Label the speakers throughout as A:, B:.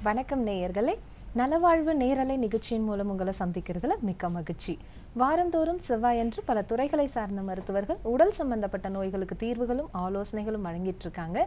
A: வணக்கம் நேயர்களே. நலவாழ்வு நேரலை நிகழ்ச்சியின் மூலம் உங்களை சந்திக்கிறதுல மிக்க மகிழ்ச்சி. வாரந்தோறும் செவ்வாயன்று பல துறைகளை சார்ந்த மருத்துவர்கள் உடல் சம்பந்தப்பட்ட நோய்களுக்கு தீர்வுகளும் ஆலோசனைகளும் வழங்கிட்டு இருக்காங்க.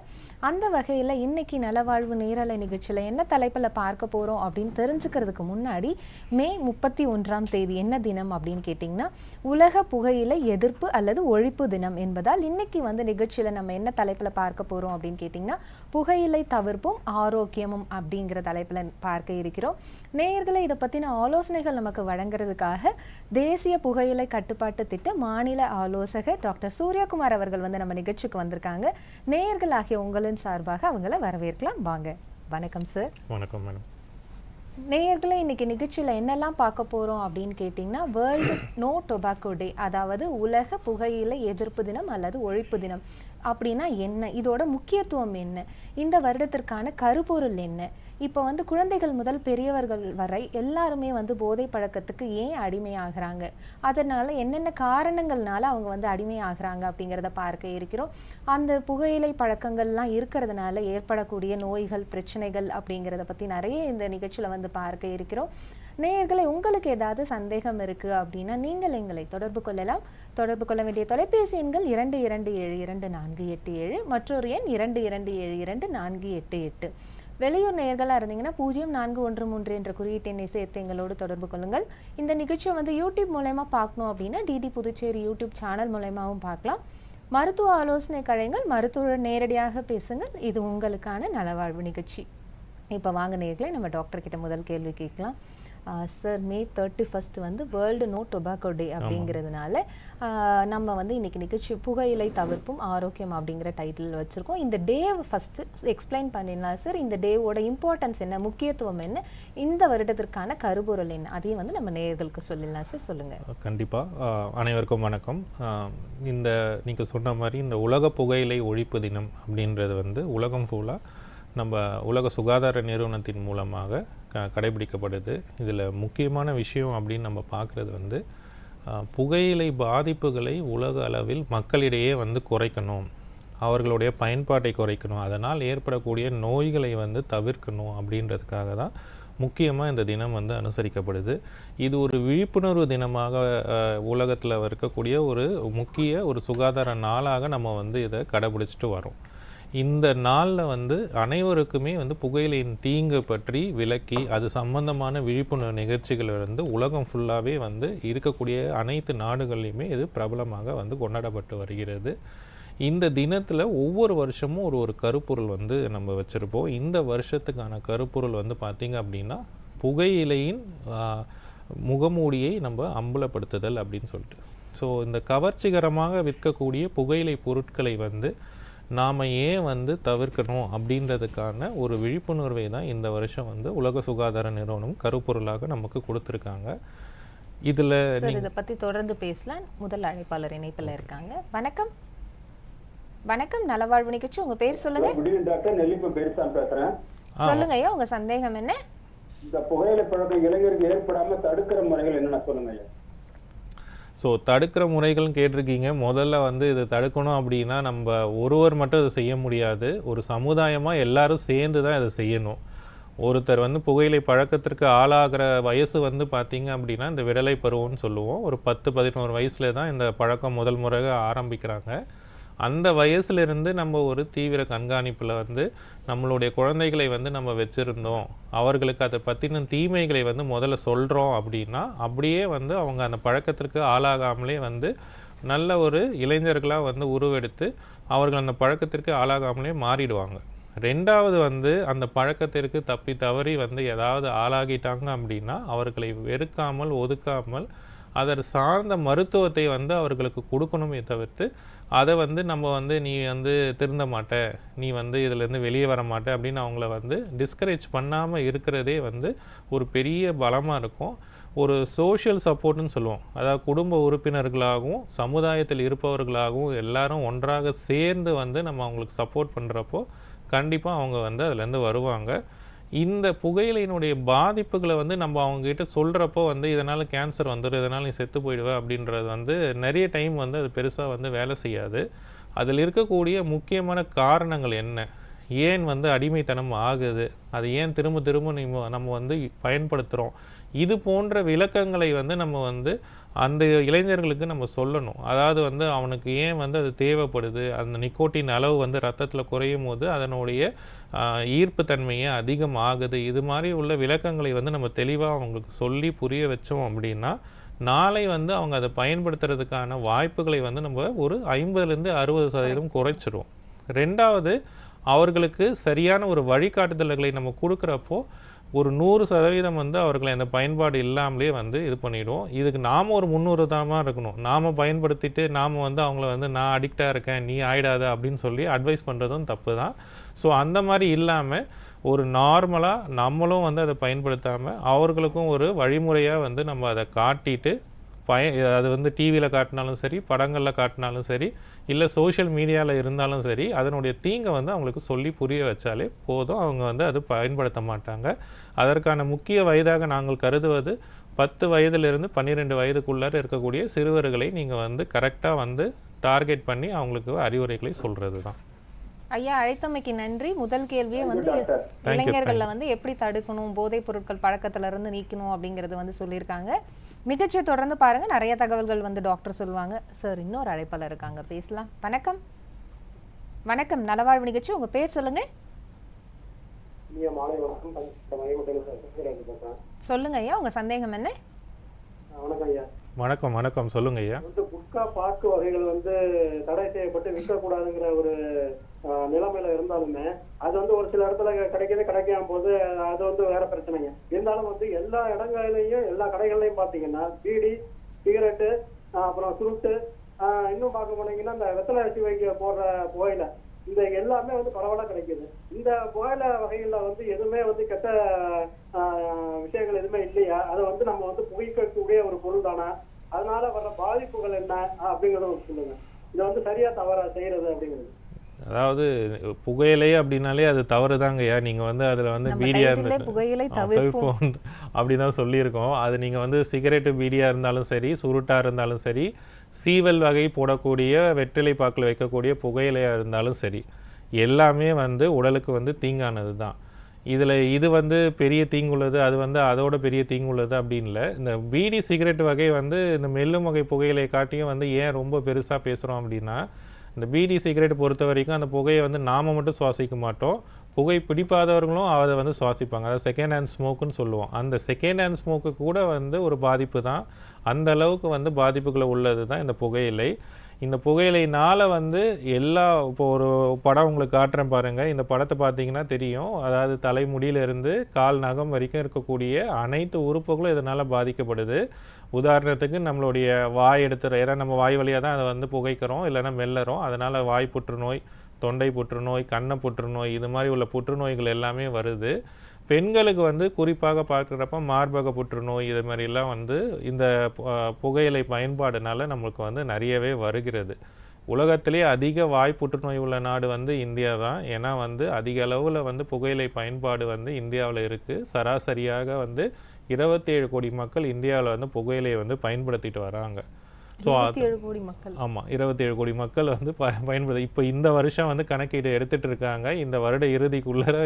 A: அந்த வகையில் இன்னைக்கு நலவாழ்வு நேரலை நிகழ்ச்சியில் என்ன தலைப்பில் பார்க்க போகிறோம் அப்படின்னு தெரிஞ்சுக்கிறதுக்கு முன்னாடி மே 31ஆம் தேதி என்ன தினம் அப்படின்னு கேட்டிங்கன்னா உலக புகையிலை எதிர்ப்பு அல்லது ஒழிப்பு தினம் என்பதால் இன்னைக்கு நிகழ்ச்சியில் நம்ம என்ன தலைப்பில் பார்க்க போகிறோம் அப்படின்னு கேட்டிங்கன்னா புகையிலை தவிர்ப்பும் ஆரோக்கியமும் அப்படிங்கிற தலைப்பில் பார்க்க இருக்கிறோம். நேயர்களை இதை பற்றின ஆலோசனைகள் நமக்கு வழங்குறதுக்காக தேசிய புகையிலை கட்டுப்பாட்டு திட்ட மாநில ஆலோசகர் டாக்டர் சூர்யாகுமார் அவர்கள் நம்ம நிகழ்ச்சிக்கு வந்திருக்காங்க. நேயர்கள் ஆகிய உங்களின் சார்பாக அவங்கள வரவேற்கலாம். வாங்க. வணக்கம் சார்.
B: வணக்கம் மேடம்.
A: நேயர்களை இன்னைக்கு நிகழ்ச்சியில் என்னெல்லாம் பார்க்க போகிறோம் அப்படின்னு கேட்டிங்கன்னா வேர்ல்டு நோ டொபாக்கோ டே, அதாவது உலக புகையிலை எதிர்ப்பு தினம் அல்லது ஒழிப்பு தினம் அப்படின்னா என்ன, இதோட முக்கியத்துவம் என்ன, இந்த வருடத்திற்கான கருப்பொருள் என்ன, இப்போ குழந்தைகள் முதல் பெரியவர்கள் வரை எல்லாருமே போதை பழக்கத்துக்கு ஏன் அடிமையாகிறாங்க, அதனால என்னென்ன காரணங்கள்னால அவங்க அடிமையாகிறாங்க அப்படிங்கிறத பார்க்க இருக்கிறோம். அந்த புகையிலை பழக்கங்கள்லாம் இருக்கிறதுனால ஏற்படக்கூடிய நோய்கள் பிரச்சனைகள் அப்படிங்கிறத பற்றி நிறைய இந்த நிகழ்ச்சியில் பார்க்க இருக்கிறோம். நேயர்களை உங்களுக்கு ஏதாவது சந்தேகம் இருக்குது அப்படின்னா நீங்கள் எங்களை தொடர்பு கொள்ளலாம். தொடர்பு கொள்ள வேண்டிய தொலைபேசி எண்கள் 22722487, மற்றொரு எண் 22722488. வெளியூர் நேயர்களாக இருந்தீங்கன்னா 0413 என்ற குறியீட்டு எண்ணை சேர்த்து எங்களோடு தொடர்பு கொள்ளுங்கள். இந்த நிகழ்ச்சியை யூடியூப் மூலமா பார்க்கணும் அப்படின்னா டிடி புதுச்சேரி யூடியூப் சேனல் மூலமாகவும் பார்க்கலாம். மருத்துவ ஆலோசனை கழைகள், மருத்துவர் நேரடியாக பேசுங்கள். இது உங்களுக்கான நலவாழ்வு நிகழ்ச்சி. இப்போ வாங்க நேயர்களே, நம்ம டாக்டர் கிட்ட முதல் கேள்வி கேட்கலாம். சார், மே 31 வேர்ல்டு நோ டொபாக்கோ டே அப்படிங்கிறதுனால நம்ம இன்னைக்கு நிகழ்ச்சி புகையிலை தவிர்ப்பும் ஆரோக்கியம் அப்படிங்கிற டைட்டில் வச்சுருக்கோம். இந்த டேவை ஃபஸ்ட்டு எக்ஸ்பிளைன் பண்ணிடலாம் சார். இந்த டேவோட இம்பார்ட்டன்ஸ் என்ன, முக்கியத்துவம் என்ன, இந்த வருடத்திற்கான கருப்பொருள் என்ன, அதையும் நம்ம நேயர்களுக்கு சொல்லிடலாம் சார். சொல்லுங்கள்.
B: கண்டிப்பாக. அனைவருக்கும் வணக்கம். இந்த நீங்கள் சொன்ன மாதிரி இந்த உலக புகையிலை ஒழிப்பு தினம் அப்படின்றது உலகம் ஃபுல்லாக நம்ம உலக சுகாதார நிறுவனத்தின் மூலமாக கடைபிடிக்கப்படுது. இதில் முக்கியமான விஷயம் அப்படின்னு நம்ம பார்க்குறது புகையிலை பாதிப்புகளை உலக அளவில் மக்களிடையே குறைக்கணும், அவர்களுடைய பயன்பாட்டை குறைக்கணும், அதனால் ஏற்படக்கூடிய நோய்களை தவிர்க்கணும் அப்படின்றதுக்காக தான் முக்கியமாக இந்த தினம் அனுசரிக்கப்படுது. இது ஒரு விழிப்புணர்வு தினமாக உலகத்தில் இருக்கக்கூடிய ஒரு சுகாதார நாளாக நம்ம இதை கடைபிடிச்சிட்டு வரோம். இந்த நாளில் அனைவருக்குமே புகையிலையின் தீங்கு பற்றி விளக்கி அது சம்பந்தமான விழிப்புணர்வு நிகழ்ச்சிகள் உலகம் ஃபுல்லாகவே இருக்கக்கூடிய அனைத்து நாடுகள்லையுமே இது பிரபலமாக கொண்டாடப்பட்டு வருகிறது. இந்த தினத்தில் ஒவ்வொரு வருஷமும் ஒரு கருப்பொருள் நம்ம வச்சுருப்போம். இந்த வருஷத்துக்கான கருப்பொருள் பார்த்திங்க அப்படின்னா புகையிலையின் முகமூடியை நம்ம அம்பலப்படுத்துதல் அப்படின்னு சொல்லிட்டு. ஸோ இந்த கவர்ச்சிகரமாக விற்கக்கூடிய புகையிலை பொருட்களை நாம் ஏன் தவிர்க்கணும் அப்படின்றதுக்கான ஒரு விழிப்புணர்வை தான் இந்த வருஷம் உலக சுகாதார நிறுவனம் கருப்பொருளாக நமக்கு கொடுத்துருக்காங்க. இதில்
A: இதை பற்றி தொடர்ந்து பேசலாம். முதல் அழைப்பாளர் இணைப்பில் இருக்காங்க. வணக்கம். வணக்கம், நலவாழ்வு நிகழ்ச்சி. உங்க பேர் சொல்லுங்க.
C: டாக்டர் நெல்லிப்பு பெருசான் பேசுறேன்.
A: சொல்லுங்க ஐயா, உங்க சந்தேகம் என்ன?
C: இந்த புகையிலை பழக்கம் இளைஞருக்கு ஏற்படாம தடுக்கிற முறைகள் என்னென்ன சொல்லுங்க ஐயா.
B: ஸோ தடுக்கிற முறைகள்னு கேட்டிருக்கீங்க. முதல்ல இதை தடுக்கணும் அப்படின்னா நம்ம ஒருவர் மட்டும் இதை செய்ய முடியாது. ஒரு சமுதாயமாக எல்லாரும் சேர்ந்து தான் இதை செய்யணும். ஒருத்தர் புகையிலை பழக்கத்திற்கு ஆளாகிற வயசு பார்த்திங்க அப்படின்னா இந்த விடலை பருவம்னு சொல்லுவோம். ஒரு 10-11 வயசில் தான் இந்த பழக்கம் முதல் முறையாக ஆரம்பிக்கிறாங்க. அந்த வயசுலேருந்து நம்ம ஒரு தீவிர கண்காணிப்பில் நம்மளுடைய குழந்தைகளை நம்ம வச்சுருந்தோம், அவர்களுக்கு அதை பற்றின தீமைகளை முதல்ல சொல்கிறோம் அப்படின்னா அப்படியே அவங்க அந்த பழக்கத்திற்கு ஆளாகாமலே நல்ல ஒரு இளைஞர்களாக உருவெடுத்து அவர்கள் அந்த பழக்கத்திற்கு ஆளாகாமலே மாறிடுவாங்க. ரெண்டாவது அந்த பழக்கத்திற்கு தப்பி தவறி ஏதாவது ஆளாகிட்டாங்க அப்படின்னா அவர்களை வெறுக்காமல் ஒதுக்காமல் அதை சார்ந்த மருத்துவத்தை அவர்களுக்கு கொடுக்கணுமே தவிர்த்து அதை நம்ம நீ திருந்த மாட்ட, நீ இதிலேருந்து வெளியே வர மாட்டே அப்படின்னு அவங்கள டிஸ்கரேஜ் பண்ணாமல் இருக்கிறதே ஒரு பெரிய பலமாக இருக்கும். ஒரு சோஷியல் சப்போர்ட்னு சொல்லுவோம். அதாவது குடும்ப உறுப்பினர்களாகவும் சமுதாயத்தில் இருப்பவர்களாகவும் எல்லாரும் ஒன்றாக சேர்ந்து நம்ம அவங்களுக்கு சப்போர்ட் பண்ணுறப்போ கண்டிப்பாக அவங்க அதுலேருந்து வருவாங்க. இந்த புகையிலையினுடைய பாதிப்புகளை நம்ம அவங்ககிட்ட சொல்கிறப்போ இதனால் கேன்சர் வந்துடும், இதனால் நீ செத்து போயிடுவ அப்படின்றது நிறைய டைம் அது பெருசாக வேலை செய்யாது. அதில் இருக்கக்கூடிய முக்கியமான காரணங்கள் என்ன, ஏன் வந்து அடிமைத்தனம் ஆகுது, அது ஏன் திரும்ப திரும்ப நம்ம வந்து பயன்படுத்துகிறோம், இது போன்ற விளக்கங்களை வந்து நம்ம வந்து அந்த இளைஞர்களுக்கு நம்ம சொல்லணும். அதாவது வந்து அவனுக்கு ஏன் வந்து அது தேவைப்படுது, அந்த நிக்கோட்டின் அளவு வந்து ரத்தத்தில் குறையும் போது அதனுடைய ஈர்ப்பு தன்மையே அதிகமாகுது, இது மாதிரி உள்ள விளக்கங்களை வந்து நம்ம தெளிவாக அவங்களுக்கு சொல்லி புரிய வச்சோம் அப்படின்னா நாளை வந்து அவங்க அதை பயன்படுத்துறதுக்கான வாய்ப்புகளை வந்து நம்ம ஒரு 50-60% குறைச்சிரும். ரெண்டாவது, அவர்களுக்கு சரியான ஒரு வழிகாட்டுதல்களை நம்ம கொடுக்குறப்போ ஒரு 100% வந்து அவர்களை அந்த பயன்பாடு இல்லாமலே வந்து இது பண்ணிவிடுவோம். இதுக்கு நாம் ஒரு முன்னுதாரணமாக இருக்கணும். நாம் பயன்படுத்திட்டு நாம் வந்து அவங்கள வந்து நான் அடிக்டாக இருக்கேன் நீ ஆயிடாத அப்படின்னு சொல்லி அட்வைஸ் பண்ணுறதும் தப்பு தான். ஸோ அந்த மாதிரி இல்லாமல் ஒரு நார்மலாக நம்மளும் வந்து அதை பயன்படுத்தாமல் அவர்களுக்கும் ஒரு வழிமுறையாக வந்து நம்ம அதை காட்டிட்டு அது வந்து டிவியில் காட்டினாலும் சரி, படங்களில் காட்டினாலும் சரி, இல்லை சோஷியல் மீடியாவில் இருந்தாலும் சரி, அதனுடைய தீங்கை வந்து அவங்களுக்கு சொல்லி புரிய வச்சாலே போதும். அவங்க வந்து அது பயன்படுத்த மாட்டாங்க. அதற்கான முக்கிய வயதாக நாங்கள் கருதுவது 10 வயதிலிருந்து 12 வயதுக்குள்ளார இருக்கக்கூடிய சிறுவர்களை நீங்கள் வந்து கரெக்டாக வந்து டார்கெட் பண்ணி அவங்களுக்கு அறிவுரைகளை சொல்கிறது தான்.
A: ஐயா, அழைத்தமைக்கு நன்றி. முதல் கேள்வியே வந்து இளைஞர்களை வந்து எப்படி தடுக்கணும், போதைப் பொருட்கள் பழக்கத்துல இருந்து நீக்கணும் அப்படிங்கறது வந்து சொல்லியிருக்காங்க. நிகழ்ச்சியை தொடர்ந்து பாருங்க, நிறைய தகவல்கள் வந்து டாக்டர் சொல்லுவாங்க. சார், இன்னொரு அழைப்பாளர் இருக்காங்க, பேசலாம். வணக்கம். வணக்கம், நலவாழ்வு நிகழ்ச்சி, உங்க பேர் சொல்லுங்க. சொல்லுங்க ஐயா, உங்க சந்தேகம் என்ன?
C: வணக்கம் ஐயா.
B: வணக்கம். வணக்கம், சொல்லுங்க ஐயா.
C: குட்கா பாக்கு வகைகள் வந்து தடை செய்யப்பட்டு விற்கக்கூடாதுங்கிற ஒரு நிலைமையில இருந்தாலுமே அது வந்து ஒரு சில இடத்துல கிடைக்காம போது அது வந்து வேற பிரச்சனைங்க. இருந்தாலும் வந்து எல்லா இடங்களிலையும் எல்லா கடைகள்லையும் பாத்தீங்கன்னா பீடி, சிகரெட்டு, அப்புறம் சுருட்டு, இன்னும் பார்க்க போனீங்கன்னா இந்த வெத்தலை அரிசி வைக்க போடுற புகையில, இந்த எல்லாமே வந்து பரவலா கிடைக்குது. இந்த புகையில வகைகள்ல வந்து எதுவுமே வந்து கெட்ட விஷயங்கள் எதுவுமே இல்லையா? அதை வந்து நம்ம வந்து புகைக்கக்கூடிய ஒரு பொருள் தானே, அதனால வர்ற பாதிப்புகள் என்ன அப்படிங்கறத சொல்லுங்க. இதை வந்து சரியா தவறா செய்யறது அப்படிங்கிறது.
B: அதாவது புகையிலை அப்படின்னாலே அது தவறு தாங்கய்யா. நீங்கள் வந்து அதில் வந்து பீடியாக தவிர்ப்போம் அப்படி தான் சொல்லியிருக்கோம். அது நீங்கள் வந்து சிகரெட்டு பீடியாக இருந்தாலும் சரி, சுருட்டாக இருந்தாலும் சரி, சீவல் வகை போடக்கூடிய வெற்றிலை பாக்கில் வைக்கக்கூடிய புகையிலையாக இருந்தாலும் சரி, எல்லாமே வந்து உடலுக்கு வந்து தீங்கானது தான். இது வந்து பெரிய தீங்குள்ளது, அது வந்து அதோட பெரிய தீங்குள்ளது அப்படின்னு இல்லை. இந்த பீடி சிகரெட் வகை வந்து இந்த மெல்லும் வகை புகையிலை காட்டியும் வந்து ஏன் ரொம்ப பெருசாக பேசுகிறோம் அப்படின்னா, இந்த பீடி சிகரெட் பொறுத்த வரைக்கும் அந்த புகையை வந்து நாம் மட்டும் சுவாசிக்க மாட்டோம், புகை பிடிப்பாதவர்களும் அதை வந்து சுவாசிப்பாங்க. அதாவது செகண்ட் ஹேண்ட் ஸ்மோக்குன்னு சொல்லுவோம். அந்த செகண்ட் ஹேண்ட் ஸ்மோக்கு கூட வந்து ஒரு பாதிப்பு தான். அந்த அளவுக்கு வந்து பாதிப்புகளை உள்ளது தான் இந்த புகையிலை. இந்த புகையிலைனால் வந்து இப்போ ஒரு படம் உங்களுக்கு காட்டுறேன் பாருங்கள். இந்த படத்தை பார்த்தீங்கன்னா தெரியும். அதாவது தலைமுடியிலிருந்து கால் நகம் வரைக்கும் இருக்கக்கூடிய அனைத்து உறுப்புகளும் இதனால் பாதிக்கப்படுது. உதாரணத்துக்கு நம்மளுடைய வாய் எடுத்துகிற, ஏன்னா நம்ம வாய் வழியாக தான் அதை வந்து புகைக்கிறோம், இல்லைன்னா மெல்லறோம். அதனால் வாய் புற்றுநோய், தொண்டை புற்றுநோய், கண்ணை புற்றுநோய், இது மாதிரி உள்ள புற்றுநோய்கள் எல்லாமே வருது. பெண்களுக்கு வந்து குறிப்பாக பார்க்குறப்ப மார்பக புற்றுநோய் இது மாதிரிலாம் வந்து இந்த புகையிலை பயன்பாடுனால நம்மளுக்கு வந்து நிறையவே வருகிறது. உலகத்திலே அதிக வாய் புற்றுநோய் உள்ள நாடு வந்து இந்தியா தான். ஏன்னா வந்து அதிக அளவில் வந்து புகையிலை பயன்பாடு வந்து இந்தியாவில் இருக்குது. சராசரியாக வந்து 27 கோடி மக்கள் இந்தியாவில் வந்து புகையிலையை வந்து பயன்படுத்திட்டு வராங்க. ஸோ
A: 27 கோடி மக்கள்,
B: ஆமாம், 27 கோடி மக்கள் வந்து பயன்படுத்த இப்போ இந்த வருஷம் வந்து கணக்கீடு எடுத்துகிட்டு இருக்காங்க. இந்த வருட இறுதிக்குள்ளே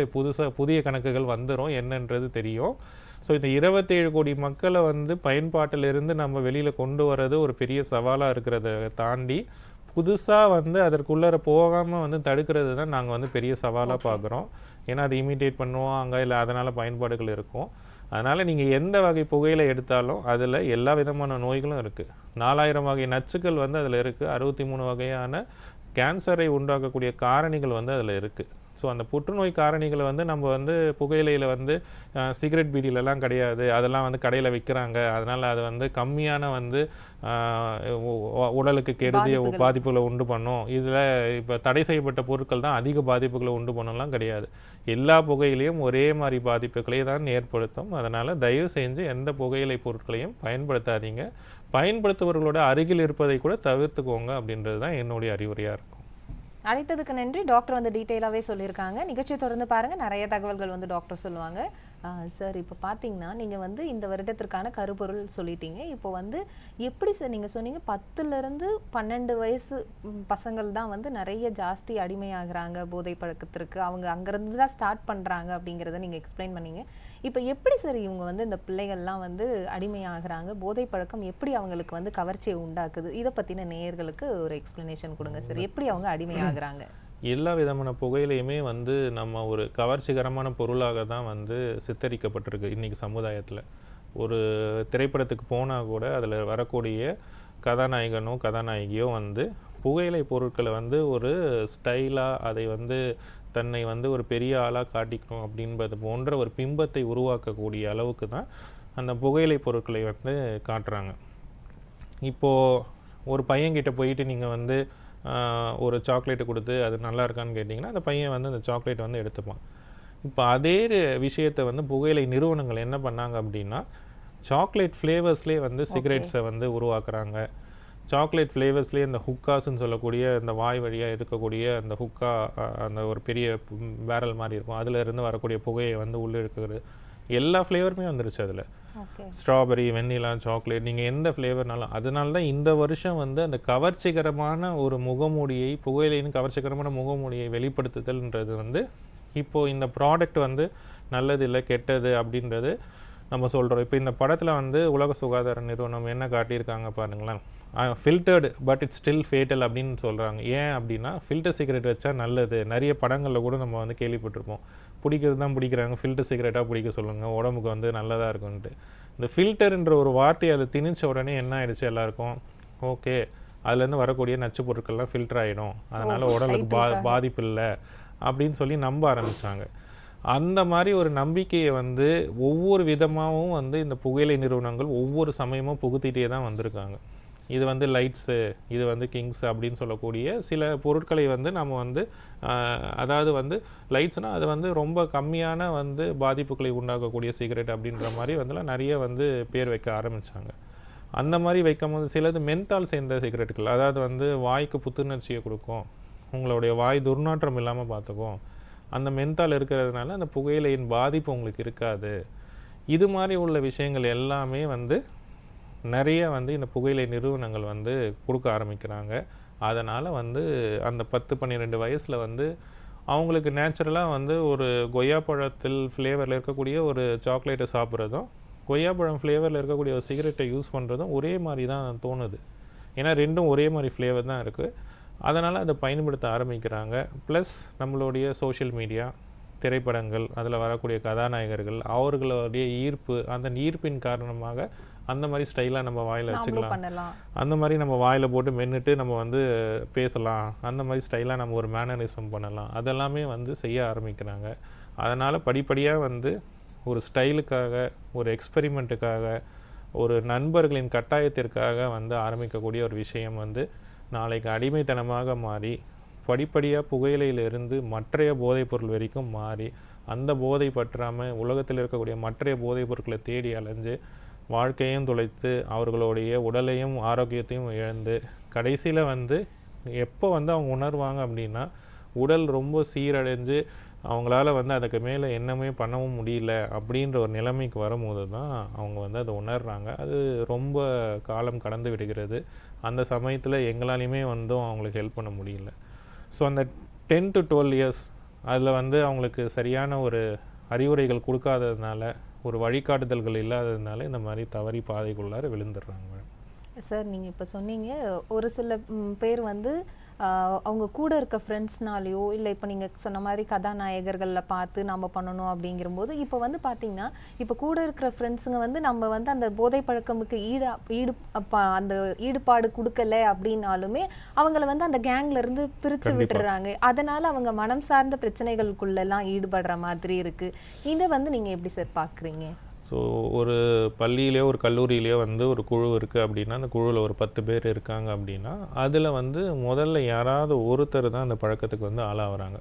B: புதிய கணக்குகள் வந்துடும், என்னன்றது தெரியும். ஸோ இந்த 27 கோடி மக்களை வந்து பயன்பாட்டிலிருந்து நம்ம வெளியில் கொண்டு வர்றது ஒரு பெரிய சவாலாக இருக்கிறத தாண்டி புதுசாக வந்து அதற்குள்ளே போகாமல் வந்து தடுக்கிறது தான் நாங்கள் வந்து பெரிய சவாலாக பார்க்குறோம். ஏன்னா அது இமிட்டேட் பண்ணுவோம் அங்கே, இல்லை அதனால் பயன்பாடுகள் இருக்கும். அதனால் நீங்கள் எந்த வகை புகையிலை எடுத்தாலும் அதில் எல்லா விதமான நோய்களும் இருக்குது. 4000 வகை நச்சுக்கள் வந்து அதில் இருக்குது. 63 வகையான கேன்சரை உண்டாக்கக்கூடிய காரணிகள் வந்து அதில் இருக்குது. ஸோ அந்த புற்றுநோய் காரணிகளை வந்து நம்ம வந்து புகையிலையில் வந்து சிகரெட் பீடியிலலாம் கிடையாது, அதெல்லாம் வந்து கடையில் விற்கிறாங்க, அதனால் அது வந்து கம்மியான வந்து உடலுக்கு கெடுதிய பாதிப்புகளை உண்டு பண்ணும், இதில் இப்போ தடை செய்யப்பட்ட பொருட்கள் தான் அதிக பாதிப்புகளை உண்டு பண்ணலாம் கிடையாது. எல்லா புகையிலையும் ஒரே மாதிரி பாதிப்புகளை தான் ஏற்படுத்தும். அதனால் தயவு செஞ்சு எந்த புகையிலை பொருட்களையும் பயன்படுத்தாதீங்க. பயன்படுத்துபவர்களோட அருகில் இருப்பதை கூட தவிர்த்துக்கோங்க அப்படின்றது தான் என்னுடைய அறிவுரையாக இருக்கும்.
A: அழைத்ததுக்கு நன்றி. டாக்டர் வந்து டீட்டெயிலாகவே சொல்லியிருக்காங்க. நிகழ்ச்சியை தொடர்ந்து பாருங்கள், நிறைய தகவல்கள் வந்து டாக்டர் சொல்லுவாங்க. சார் இப்போ பார்த்தீங்கன்னா நீங்கள் வந்து இந்த வருடத்திற்கான கருப்பொருள் சொல்லிட்டீங்க. இப்போ வந்து எப்படி சார் நீங்கள் சொன்னீங்க 10லேருந்து 12 வயசு பசங்கள் தான் வந்து நிறைய ஜாஸ்தி அடிமையாகிறாங்க போதை பழக்கத்திற்கு, அவங்க அங்கேருந்து தான் ஸ்டார்ட் பண்ணுறாங்க அப்படிங்கிறத நீங்கள் எக்ஸ்பிளைன் பண்ணீங்க. இப்போ எப்படி சார் இவங்க வந்து இந்த பிள்ளைகள்லாம் வந்து அடிமையாகிறாங்க, போதை பழக்கம் எப்படி அவங்களுக்கு வந்து கவர்ச்சியை உண்டாக்குது, இதை பற்றின நேயர்களுக்கு ஒரு எக்ஸ்பிளனேஷன் கொடுங்க சார். எப்படி அவங்க அடிமையாகிறாங்க?
B: எல்லா விதமான புகையிலையுமே வந்து நம்ம ஒரு கவர்ச்சிகரமான பொருளாக தான் வந்து சித்தரிக்கப்பட்டிருக்கு இன்றைக்கி சமுதாயத்தில். ஒரு திரைப்படத்துக்கு போனால் கூட அதில் வரக்கூடிய கதாநாயகனோ கதாநாயகியோ வந்து புகையிலை பொருட்களை வந்து ஒரு ஸ்டைலாக அதை வந்து தன்னை வந்து ஒரு பெரிய ஆளாக காட்டிக்கணும் அப்படின்றது போன்ற ஒரு பிம்பத்தை உருவாக்கக்கூடிய அளவுக்கு தான் அந்த புகையிலை பொருட்களை வந்து காட்டுறாங்க. இப்போது ஒரு பையன்கிட்ட போயிட்டு நீங்கள் வந்து ஒரு சாக்லேட்டு கொடுத்து அது நல்லா இருக்கான்னு கேட்டிங்கன்னா அந்த பையன் வந்து அந்த சாக்லேட் வந்து எடுத்துப்பான். இப்போ அதே விஷயத்தை வந்து புகையிலை நிறுவனங்கள் என்ன பண்ணாங்க அப்படின்னா சாக்லேட் ஃப்ளேவர்ஸ்லேயே வந்து சிகரெட்ஸை வந்து உருவாக்குறாங்க. சாக்லேட் ஃப்ளேவர்ஸ்லேயே இந்த ஹுக்காஸ்ன்னு சொல்லக்கூடிய இந்த வாய் வழியாக இருக்கக்கூடிய அந்த ஹுக்கா, அந்த ஒரு பெரிய பேரல் மாதிரி இருக்கும், அதில் இருந்து வரக்கூடிய புகையை வந்து உள்ளே இருக்கிறது. எல்லா ஃப்ளேவருமே வந்துருச்சு அதில். ஸ்ட்ராபெரி, வெண்ணிலா, சாக்லேட், நீங்கள் எந்த ஃப்ளேவர்னாலும். அதனால தான் இந்த வருஷம் வந்து அந்த கவர்ச்சிகரமான ஒரு முகமூடியை, புகையிலைன்னு கவர்ச்சிகரமான முகமூடியை வெளிப்படுத்துதல்ன்றது வந்து இப்போது இந்த ப்ராடக்ட் வந்து நல்லது இல்லை கெட்டது அப்படின்றது நம்ம சொல்கிறோம். இப்போ இந்த படத்தில் வந்து உலக சுகாதார நிறுவனம் என்ன காட்டியிருக்காங்க பாருங்களேன், filtered but it's still fatal அப்படின்னு சொல்கிறாங்க. ஏன் அப்படின்னா ஃபில்டர் சிகரெட் வச்சா நல்லது. நிறைய படங்களில் கூட நம்ம வந்து கேள்விப்பட்டிருப்போம், பிடிக்கிறது தான் பிடிக்கிறாங்க, ஃபில்டர் சிகரெட்டாக பிடிக்க சொல்லுங்கள், உடம்புக்கு வந்து நல்லதாக இருக்குன்ட்டு. இந்த ஃபில்டர்ன்ற ஒரு வார்த்தையை அதை திணிச்ச உடனே என்ன ஆகிடுச்சு எல்லாருக்கும், ஓகே அதுலேருந்து வரக்கூடிய நச்சு பொருட்கள்லாம் ஃபில்டர் ஆகிடும், அதனால் உடலுக்கு பாதிப்பு இல்லை அப்படின்னு சொல்லி நம்ப ஆரம்பித்தாங்க. அந்த மாதிரி ஒரு நம்பிக்கையை வந்து ஒவ்வொரு விதமாகவும் வந்து இந்த புகையிலை நிறுவனங்கள் ஒவ்வொரு சமயமும் புகுத்திட்டே தான் வந்திருக்காங்க. இது வந்து லைட்ஸு, இது வந்து கிங்ஸ் அப்படின்னு சொல்லக்கூடிய சில பொருட்களை வந்து நம்ம வந்து அதாவது வந்து லைட்ஸ்னால் அது வந்து ரொம்ப கம்மியான வந்து பாதிப்புகளை உண்டாக்கக்கூடிய சிகரெட் அப்படின்ற மாதிரி வந்துலாம் நிறைய வந்து பேர் வைக்க ஆரம்பித்தாங்க. அந்த மாதிரி வைக்கும் போது சிலது மென்தால் சேர்ந்த சிகரெட்டுகள், அதாவது வந்து வாய்க்கு புத்துணர்ச்சியை கொடுக்கும், உங்களுடைய வாய் துர்நாற்றம் இல்லாமல் பார்த்துக்கும், அந்த மென்தால் இருக்கிறதுனால அந்த புகையிலையின் பாதிப்பு உங்களுக்கு இருக்காது. இது மாதிரி உள்ள விஷயங்கள் எல்லாமே வந்து நிறைய வந்து இந்த புகையிலை நிறுவனங்கள் வந்து கொடுக்க ஆரம்பிக்கிறாங்க. அதனால் வந்து அந்த 10-12 வயசில் வந்து அவங்களுக்கு நேச்சுரலாக வந்து ஒரு கொய்யாப்பழத்தில் ஃப்ளேவரில் இருக்கக்கூடிய ஒரு சாக்லேட்டை சாப்பிட்றதும் கொய்யாப்பழம் ஃப்ளேவரில் இருக்கக்கூடிய ஒரு சிகரெட்டை யூஸ் பண்ணுறதும் ஒரே மாதிரி தான் தோணுது. ஏன்னா ரெண்டும் ஒரே மாதிரி ஃப்ளேவர் தான் இருக்குது. அதனால் அதை பயன்படுத்த ஆரம்பிக்கிறாங்க. ப்ளஸ் நம்மளுடைய சோஷியல் மீடியா, திரைப்படங்கள், அதில் வரக்கூடிய கதாநாயகர்கள், அவர்களுடைய ஈர்ப்பு, அந்த ஈர்ப்பின் காரணமாக அந்த மாதிரி ஸ்டைலாக நம்ம வாயில் வச்சுக்கலாம், அந்த மாதிரி நம்ம வாயில் போட்டு மென்னுட்டு நம்ம வந்து பேசலாம், அந்த மாதிரி ஸ்டைலாக நம்ம ஒரு மேனரிசம் பண்ணலாம், அதெல்லாமே வந்து செய்ய ஆரம்பிக்கிறாங்க. அதனால் படிப்படியாக வந்து ஒரு ஸ்டைலுக்காக, ஒரு எக்ஸ்பெரிமெண்ட்டுக்காக, ஒரு நண்பர்களின் கட்டாயத்திற்காக வந்து ஆரம்பிக்கக்கூடிய ஒரு விஷயம் வந்து நாளைக்கு அடிமைத்தனமாக மாறி படிப்படியாக புகையிலையிலிருந்து மற்றைய போதைப் பொருள் வரைக்கும் மாறி அந்த போதை பற்றாமல் உலகத்தில் இருக்கக்கூடிய மற்றைய போதைப் பொருட்களை தேடி அலைஞ்சு வாழ்க்கையும் தொலைத்து அவர்களுடைய உடலையும் ஆரோக்கியத்தையும் இழந்து கடைசியில் வந்து எப்போ வந்து அவங்க உணர்வாங்க அப்படின்னா உடல் ரொம்ப சீரடைஞ்சு அவங்களால வந்து அதுக்கு மேலே என்னமே பண்ணவும் முடியல அப்படின்ற ஒரு நிலைமைக்கு வரும்போது தான் அவங்க வந்து அதை உணர்றாங்க. அது ரொம்ப காலம் கடந்து விடுகிறது. அந்த சமயத்தில் எங்களாலையுமே வந்து அவங்களுக்கு ஹெல்ப் பண்ண முடியல. ஸோ அந்த 10 to 12 இயர்ஸ் அதில் வந்து அவங்களுக்கு சரியான ஒரு அறிவுரைகள் கொடுக்காததுனால, ஒரு வழிகாட்டுதல்கள் இல்லாததுனால இந்த மாதிரி தவறி பாதைக்குள்ளார விழுந்துடுறாங்க.
A: சார் நீங்கள் இப்போ சொன்னீங்க ஒரு சில பேர் வந்து அவங்க கூட இருக்க ஃப்ரெண்ட்ஸ்னாலேயோ இல்லை இப்போ நீங்கள் சொன்ன மாதிரி கதாநாயகர்களில் பார்த்து நம்ம பண்ணணும் அப்படிங்கிறபோது இப்போ வந்து பார்த்திங்கன்னா இப்போ கூட இருக்கிற ஃப்ரெண்ட்ஸுங்க வந்து நம்ம வந்து அந்த போதை பழக்கமுக்கு அந்த ஈடுபாடு கொடுக்கல அப்படின்னாலுமே அவங்கள வந்து அந்த கேங்லேருந்து பிரித்து விட்டுறாங்க. அதனால் அவங்க மனம் சார்ந்த பிரச்சனைகளுக்குள்ளெல்லாம் ஈடுபடுற மாதிரி இருக்குது. இதை வந்து நீங்கள் எப்படி சார் பார்க்குறீங்க?
B: ஸோ ஒரு பள்ளியிலையோ ஒரு கல்லூரியிலையோ வந்து ஒரு குழு இருக்குது அப்படின்னா அந்த குழுவில் ஒரு 10 பேர் இருக்காங்க அப்படின்னா அதில் வந்து முதல்ல யாராவது ஒருத்தர் தான் அந்த பழக்கத்துக்கு வந்து ஆளாகிறாங்க.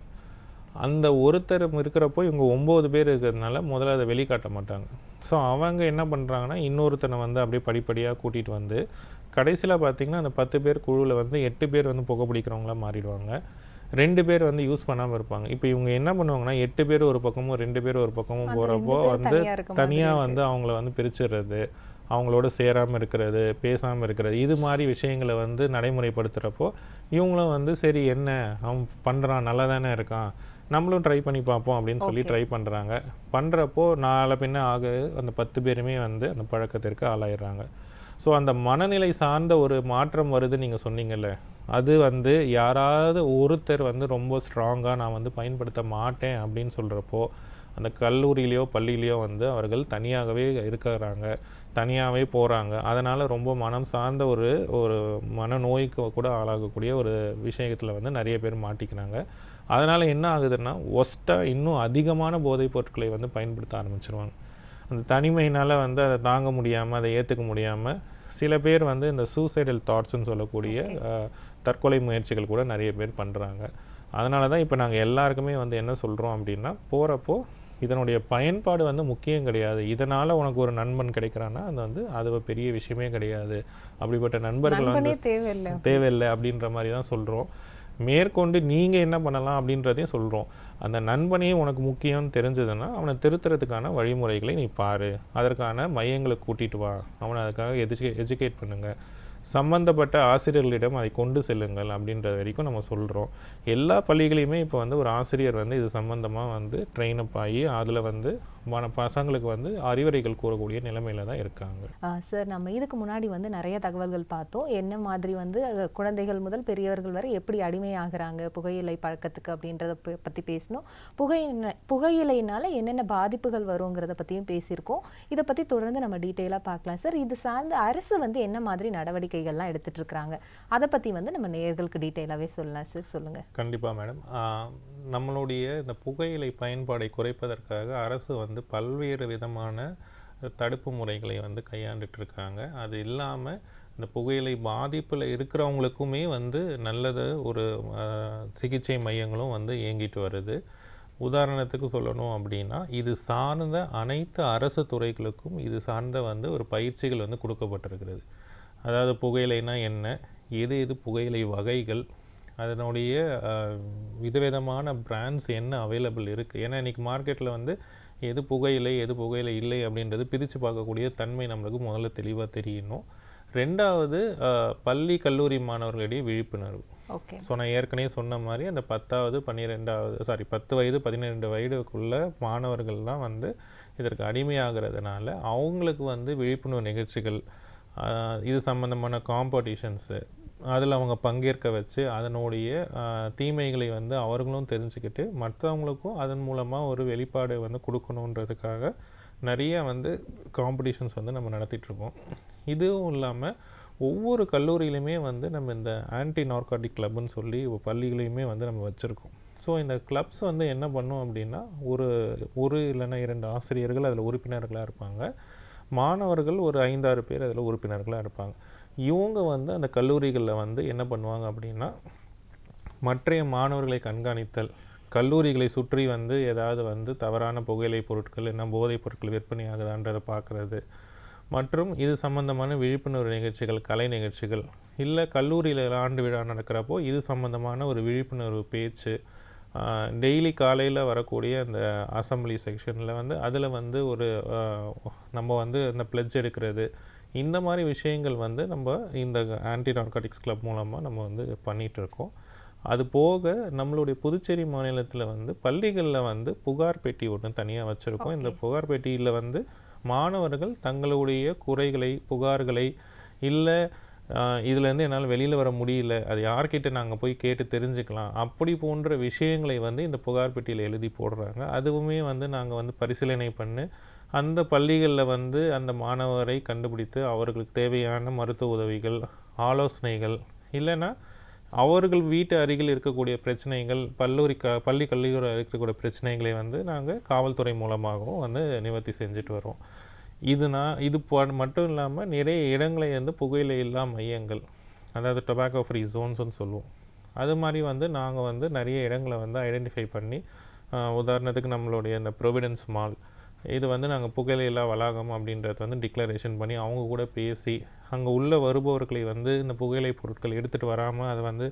B: அந்த ஒருத்தர் இருக்கிறப்போ இவங்க 9 பேர் இருக்கிறதுனால முதல்ல அதை வெளிக்காட்ட மாட்டாங்க. ஸோ அவங்க என்ன பண்ணுறாங்கன்னா இன்னொருத்தனை வந்து அப்படியே படிப்படியாக கூட்டிகிட்டு வந்து கடைசியில் பார்த்திங்கன்னா அந்த 10 பேர் குழுவில் வந்து 8 பேர் வந்து புகை பிடிக்கிறவங்களாக மாறிடுவாங்க. 2 பேர் வந்து யூஸ் பண்ணாமல் இருப்பாங்க. இப்போ இவங்க என்ன பண்ணுவாங்கன்னா 8 பேர் ஒரு பக்கமும் 2 பேர் ஒரு பக்கமும் போகிறப்போ வந்து தனியாக வந்து அவங்கள வந்து பிரிச்சிடுறது, அவங்களோட சேராமல் இருக்கிறது, பேசாமல் இருக்கிறது, இது மாதிரி விஷயங்களை வந்து நடைமுறைப்படுத்துகிறப்போ இவங்களும் வந்து சரி என்ன அவன் பண்ணுறான் நல்லா தானே இருக்கான், நம்மளும் ட்ரை பண்ணி பார்ப்போம் அப்படின்னு சொல்லி ட்ரை பண்ணுறாங்க. பண்ணுறப்போ நாளை பின்ன அந்த 10 பேருமே வந்து அந்த பழக்கத்திற்கு ஆளாயிடுறாங்க. ஸோ அந்த மனநிலை சார்ந்த ஒரு மாற்றம் வருது நீங்கள் சொன்னீங்கல்ல, அது வந்து யாராவது ஒருத்தர் வந்து ரொம்ப ஸ்ட்ராங்காக நான் வந்து பயன்படுத்த மாட்டேன் அப்படின்னு சொல்கிறப்போ அந்த கல்லூரியிலையோ பள்ளியிலையோ வந்து அவர்கள் தனியாகவே இருக்கிறாங்க, தனியாகவே போகிறாங்க. அதனால் ரொம்ப மனம் சார்ந்த ஒரு மனநோய்க்கு கூட ஆளாகக்கூடிய ஒரு விஷயத்தில் வந்து நிறைய பேர் மாட்டிக்கிறாங்க. அதனால் என்ன ஆகுதுன்னா ஒஸ்ட்டாக இன்னும் அதிகமான போதைப் பொருட்களை வந்து பயன்படுத்த ஆரம்பிச்சிருவாங்க. அந்த தனிமையினால் வந்து அதை தாங்க முடியாமல், அதை ஏற்றுக்க முடியாமல் சில பேர் வந்து இந்த சூசைடல் தாட்ஸ்ன்னு சொல்லக்கூடிய தற்கொலை முயற்சிகள் கூட நிறைய பேர் பண்ணுறாங்க. அதனால தான் இப்போ நாங்கள் எல்லாருக்குமே வந்து என்ன சொல்கிறோம் அப்படின்னா, போகிறப்போ இதனுடைய பயன்பாடு வந்து முக்கியம் கிடையாது, இதனால் உனக்கு ஒரு நண்பன் கிடைக்கிறான்னா அது வந்து அது பெரிய விஷயமே கிடையாது, அப்படிப்பட்ட நண்பர்கள் வந்து தேவையில்லை அப்படின்ற மாதிரி தான் சொல்கிறோம். மேற்கொண்டு நீங்கள் என்ன பண்ணலாம் அப்படின்றதையும் சொல்கிறோம். அந்த நண்பனையும் உனக்கு முக்கியம்னு தெரிஞ்சதுன்னா அவனை திருத்துறதுக்கான வழிமுறைகளை நீ பாரு, அதற்கான மையங்களை கூட்டிகிட்டு வா, அவனை அதுக்காக எஜுகேட் பண்ணுங்கள், சம்பந்தப்பட்ட ஆசிரியர்களிடம் அதை கொண்டு செல்லுங்கள் அப்படின்ற வரைக்கும் நம்ம சொல்கிறோம். எல்லா பள்ளிகளையுமே இப்போ வந்து ஒரு ஆசிரியர் வந்து இது சம்மந்தமாக வந்து ட்ரெயின் அப் ஆகி அதில் வந்து பசங்களுக்கு வந்து அறிவுரைகள் கூறக்கூடிய நிலைமையில தான் இருக்காங்க.
A: சார், நம்ம இதுக்கு முன்னாடி வந்து நிறைய தகவல்கள் பார்த்தோம். என்ன மாதிரி வந்து குழந்தைகள் முதல் பெரியவர்கள் வரை எப்படி அடிமையாகிறாங்க புகையிலை பழக்கத்துக்கு அப்படின்றத பற்றி பேசணும். புகையிலைனால என்னென்ன பாதிப்புகள் வருங்கிறத பற்றியும் பேசியிருக்கோம். இதை பற்றி தொடர்ந்து நம்ம டீட்டெயிலாக பார்க்கலாம் சார். இது சார்ந்து அரசு வந்து என்ன மாதிரி நடவடிக்கைகள்லாம் எடுத்துகிட்டு இருக்கிறாங்க, அதை பற்றி வந்து நம்ம நேயர்களுக்கு டீட்டெயிலாகவே சொல்லலாம் சார். சொல்லுங்கள்.
B: கண்டிப்பாக மேடம். நம்மளுடைய இந்த புகையிலை பயன்பாடை குறைப்பதற்காக அரசு வந்து பல்வேறு விதமான தடுப்பு முறைகளை வந்து கையாண்டுட்டு இருக்காங்க. அது இல்லாமல் இந்த புகையிலை பாதிப்பில் இருக்கிறவங்களுக்குமே வந்து நல்லது ஒரு சிகிச்சை மையங்களும் வந்து இயங்கிட்டு வருது. உதாரணத்துக்கு சொல்லணும் அப்படின்னா, இது சார்ந்த அனைத்து அரசு துறைகளுக்கும் இது சார்ந்த வந்து ஒரு பயிற்சிகள் வந்து கொடுக்கப்பட்டிருக்கிறது. அதாவது புகையிலைனா என்ன, எது புகையிலை வகைகள், அதனுடைய விதவிதமான பிராண்ட்ஸ் என்ன அவைலபிள் இருக்குது. ஏன்னா இன்றைக்கி மார்க்கெட்டில் வந்து எது புகையிலை இல்லை அப்படின்றது பிரித்து பார்க்கக்கூடிய தன்மை நம்மளுக்கு முதல்ல தெளிவாக தெரியணும். ரெண்டாவது பள்ளி கல்லூரி மாணவர்களிடையே விழிப்புணர்வு. ஸோ நான் ஏற்கனவே சொன்ன மாதிரி அந்த 10 வயது 12 வயதுக்குள்ள மாணவர்கள் தான் வந்து இதற்கு அடிமையாகிறதுனால அவங்களுக்கு வந்து விழிப்புணர்வு நிகழ்ச்சிகள், இது சம்மந்தமான காம்படிஷன்ஸு, அதில் அவங்க பங்கேற்க வச்சு அதனுடைய தீமைகளை வந்து அவர்களும் தெரிஞ்சுக்கிட்டு மற்றவங்களுக்கும் அதன் மூலமாக ஒரு வெளிப்பாடு வந்து கொடுக்கணுன்றதுக்காக நிறைய வந்து காம்படிஷன்ஸ் வந்து நம்ம நடத்திட்டுருக்கோம். இதுவும் இல்லாமல் ஒவ்வொரு கல்லூரியிலையுமே வந்து நம்ம இந்த ஆன்டி நார்காட்டிக் கிளப்னு சொல்லி பள்ளிகளையுமே வந்து நம்ம வச்சுருக்கோம். ஸோ இந்த கிளப்ஸ் வந்து என்ன பண்ணோம் அப்படின்னா, ஒரு இல்லைன்னா 2 ஆசிரியர்கள் அதில் உறுப்பினர்களாக இருப்பாங்க, மாணவர்கள் ஒரு 5-6 பேர் அதில் உறுப்பினர்களாக இருப்பாங்க. இவங்க வந்து அந்த கல்லூரிகளில் வந்து என்ன பண்ணுவாங்க அப்படின்னா, மற்றைய மாணவர்களை கண்காணித்தல், கல்லூரிகளை சுற்றி வந்து ஏதாவது வந்து தவறான புகையிலை பொருட்கள் என்ன போதைப் பொருட்கள் விற்பனை ஆகுதான்றதை பார்க்குறது, மற்றும் இது சம்பந்தமான விழிப்புணர்வு நிகழ்ச்சிகள், கலை நிகழ்ச்சிகள், இல்லை கல்லூரியில் ஆண்டு விழா நடக்கிறப்போ இது சம்பந்தமான ஒரு விழிப்புணர்வு பேச்சு, டெய்லி காலையில் வரக்கூடிய அந்த அசம்பிளி செக்ஷனில் வந்து அதில் வந்து ஒரு நம்ம வந்து அந்த பிளட்ஜ் எடுக்கிறது, இந்த மாதிரி விஷயங்கள் வந்து நம்ம இந்த ஆன்டி நார்காட்டிக்ஸ் கிளப் மூலமாக நம்ம வந்து பண்ணிகிட்ருக்கோம். அது போக நம்மளுடைய புதுச்சேரி மாநிலத்தில் வந்து பள்ளிகளில் வந்து புகார் பெட்டி ஒன்று தனியாக வச்சுருக்கோம். இந்த புகார் பெட்டியில் வந்து மாணவர்கள் தங்களுடைய குறைகளை, புகார்களை, இல்லை இதுலேருந்து என்னால் வெளியில் வர முடியல, அது யார்கிட்ட நாங்கள் போய் கேட்டு தெரிஞ்சுக்கலாம், அப்படி போன்ற விஷயங்களை வந்து இந்த புகார் பெட்டியில் எழுதி போடுறாங்க. அதுவுமே வந்து நாங்கள் வந்து பரிசீலனை பண்ணி அந்த பள்ளிகளில் வந்து அந்த மாணவரை கண்டுபிடித்து அவர்களுக்கு தேவையான மருத்துவ உதவிகள், ஆலோசனைகள், இல்லைன்னா அவர்கள் வீட்டு அருகில் இருக்கக்கூடிய பிரச்சனைகள், பள்ளி கல்லூரி இருக்கக்கூடிய பிரச்சனைகளை வந்து நாங்கள் காவல்துறை மூலமாகவும் வந்து நிவர்த்தி செஞ்சுட்டு வரோம். இது மட்டும் இல்லாமல் நிறைய இடங்களை வந்து புகையிலை இல்லா மையங்கள், அதாவது டொபாக்கோ ஃப்ரீ ஜோன்ஸ்னு சொல்லுவோம், அது மாதிரி வந்து நாங்கள் வந்து நிறைய இடங்களை வந்து ஐடென்டிஃபை பண்ணி, உதாரணத்துக்கு நம்மளுடைய இந்த ப்ரொவிடன்ஸ் மால், இது வந்து நாங்கள் புகையிலையில்லா வளாகம் அப்படின்றத வந்து டிக்ளரேஷன் பண்ணி அவங்க கூட பேசி அங்கே உள்ள வருபவர்களை வந்து இந்த புகையிலை பொருட்கள் எடுத்துகிட்டு வராமல் அதை வந்து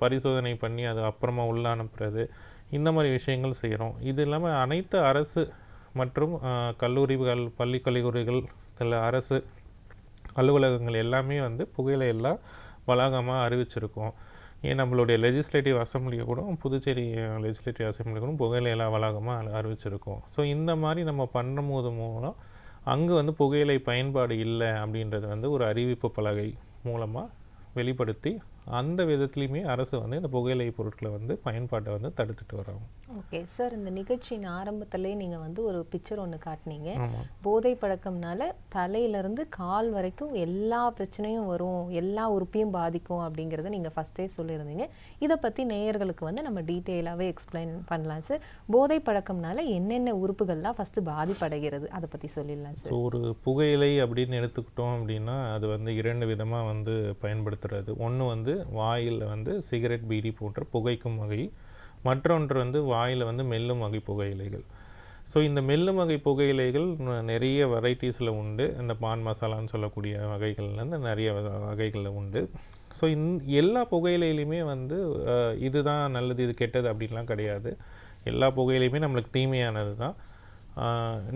B: பரிசோதனை பண்ணி அது அப்புறமா உள்ள அனுப்புறது, இந்த மாதிரி விஷயங்கள் செய்கிறோம். இது இல்லாமல் அனைத்து அரசு மற்றும் கல்லூரிகள், பள்ளி கல்லூரிகள், அரசு அலுவலகங்கள் எல்லாமே வந்து புகையிலையில்லா வளாகமாக அறிவிச்சிருக்கோம். ஏன் நம்மளுடைய லெஜிஸ்லேட்டிவ் அசம்பிளியை கூட, புதுச்சேரி லெஜிஸ்லேட்டிவ் அசம்பிளி கூட புகையிலையில்லா வளாகமாக அறிவிச்சிருக்கோம். ஸோ இந்த மாதிரி நம்ம பண்ணும்போது மூலம் அங்கே வந்து புகையிலை பயன்பாடு இல்லை அப்படின்றது வந்து ஒரு அறிவிப்பு பலகை மூலமாக வெளிப்படுத்தி அந்த விதத்துலையுமே அரசு வந்து இந்த புகையிலை பொருட்களை வந்து பயன்பாட்டை வந்து தடுத்துட்டு வராங்க.
A: ஓகே சார், இந்த நிகழ்ச்சியின் ஆரம்பத்திலே நீங்கள் வந்து ஒரு பிக்சர் ஒன்று காட்டினீங்க. போதை பழக்கம்னால தலையிலேருந்து கால் வரைக்கும் எல்லா பிரச்சனையும் வரும், எல்லா உறுப்பையும் பாதிக்கும் அப்படிங்கிறத நீங்கள் ஃபஸ்ட்டே சொல்லியிருந்தீங்க. இதை பற்றி நேயர்களுக்கு வந்து நம்ம டீட்டெயிலாகவே எக்ஸ்பிளைன் பண்ணலாம் சார். போதை பழக்கம்னால என்னென்ன உறுப்புகள்லாம் ஃபஸ்ட்டு பாதிப்படைகிறது அதை பற்றி சொல்லிடலாம் சார்.
B: ஸோ ஒரு புகையிலை அப்படின்னு எடுத்துக்கிட்டோம் அப்படின்னா அது வந்து 2 விதமாக வந்து பயன்படுத்துறது. ஒன்று வந்து வாயில் வந்து சிகரெட், பீடி போன்ற புகைக்கும் வகை, மற்றொன்று வந்து வாயில் வந்து மெல்லும் வகை புகையிலைகள். ஸோ இந்த மெல்லும் வகை புகையிலைகள் நிறைய வெரைட்டிஸில் உண்டு. இந்த பான் மசாலான்னு சொல்லக்கூடிய வகைகள்லேருந்து நிறைய வகைகளில் உண்டு. ஸோ எல்லா புகையிலையிலையுமே வந்து இதுதான் நல்லது, இது கெட்டது அப்படின்லாம் கிடையாது. எல்லா புகையிலையுமே நம்மளுக்கு தீமையானது தான்.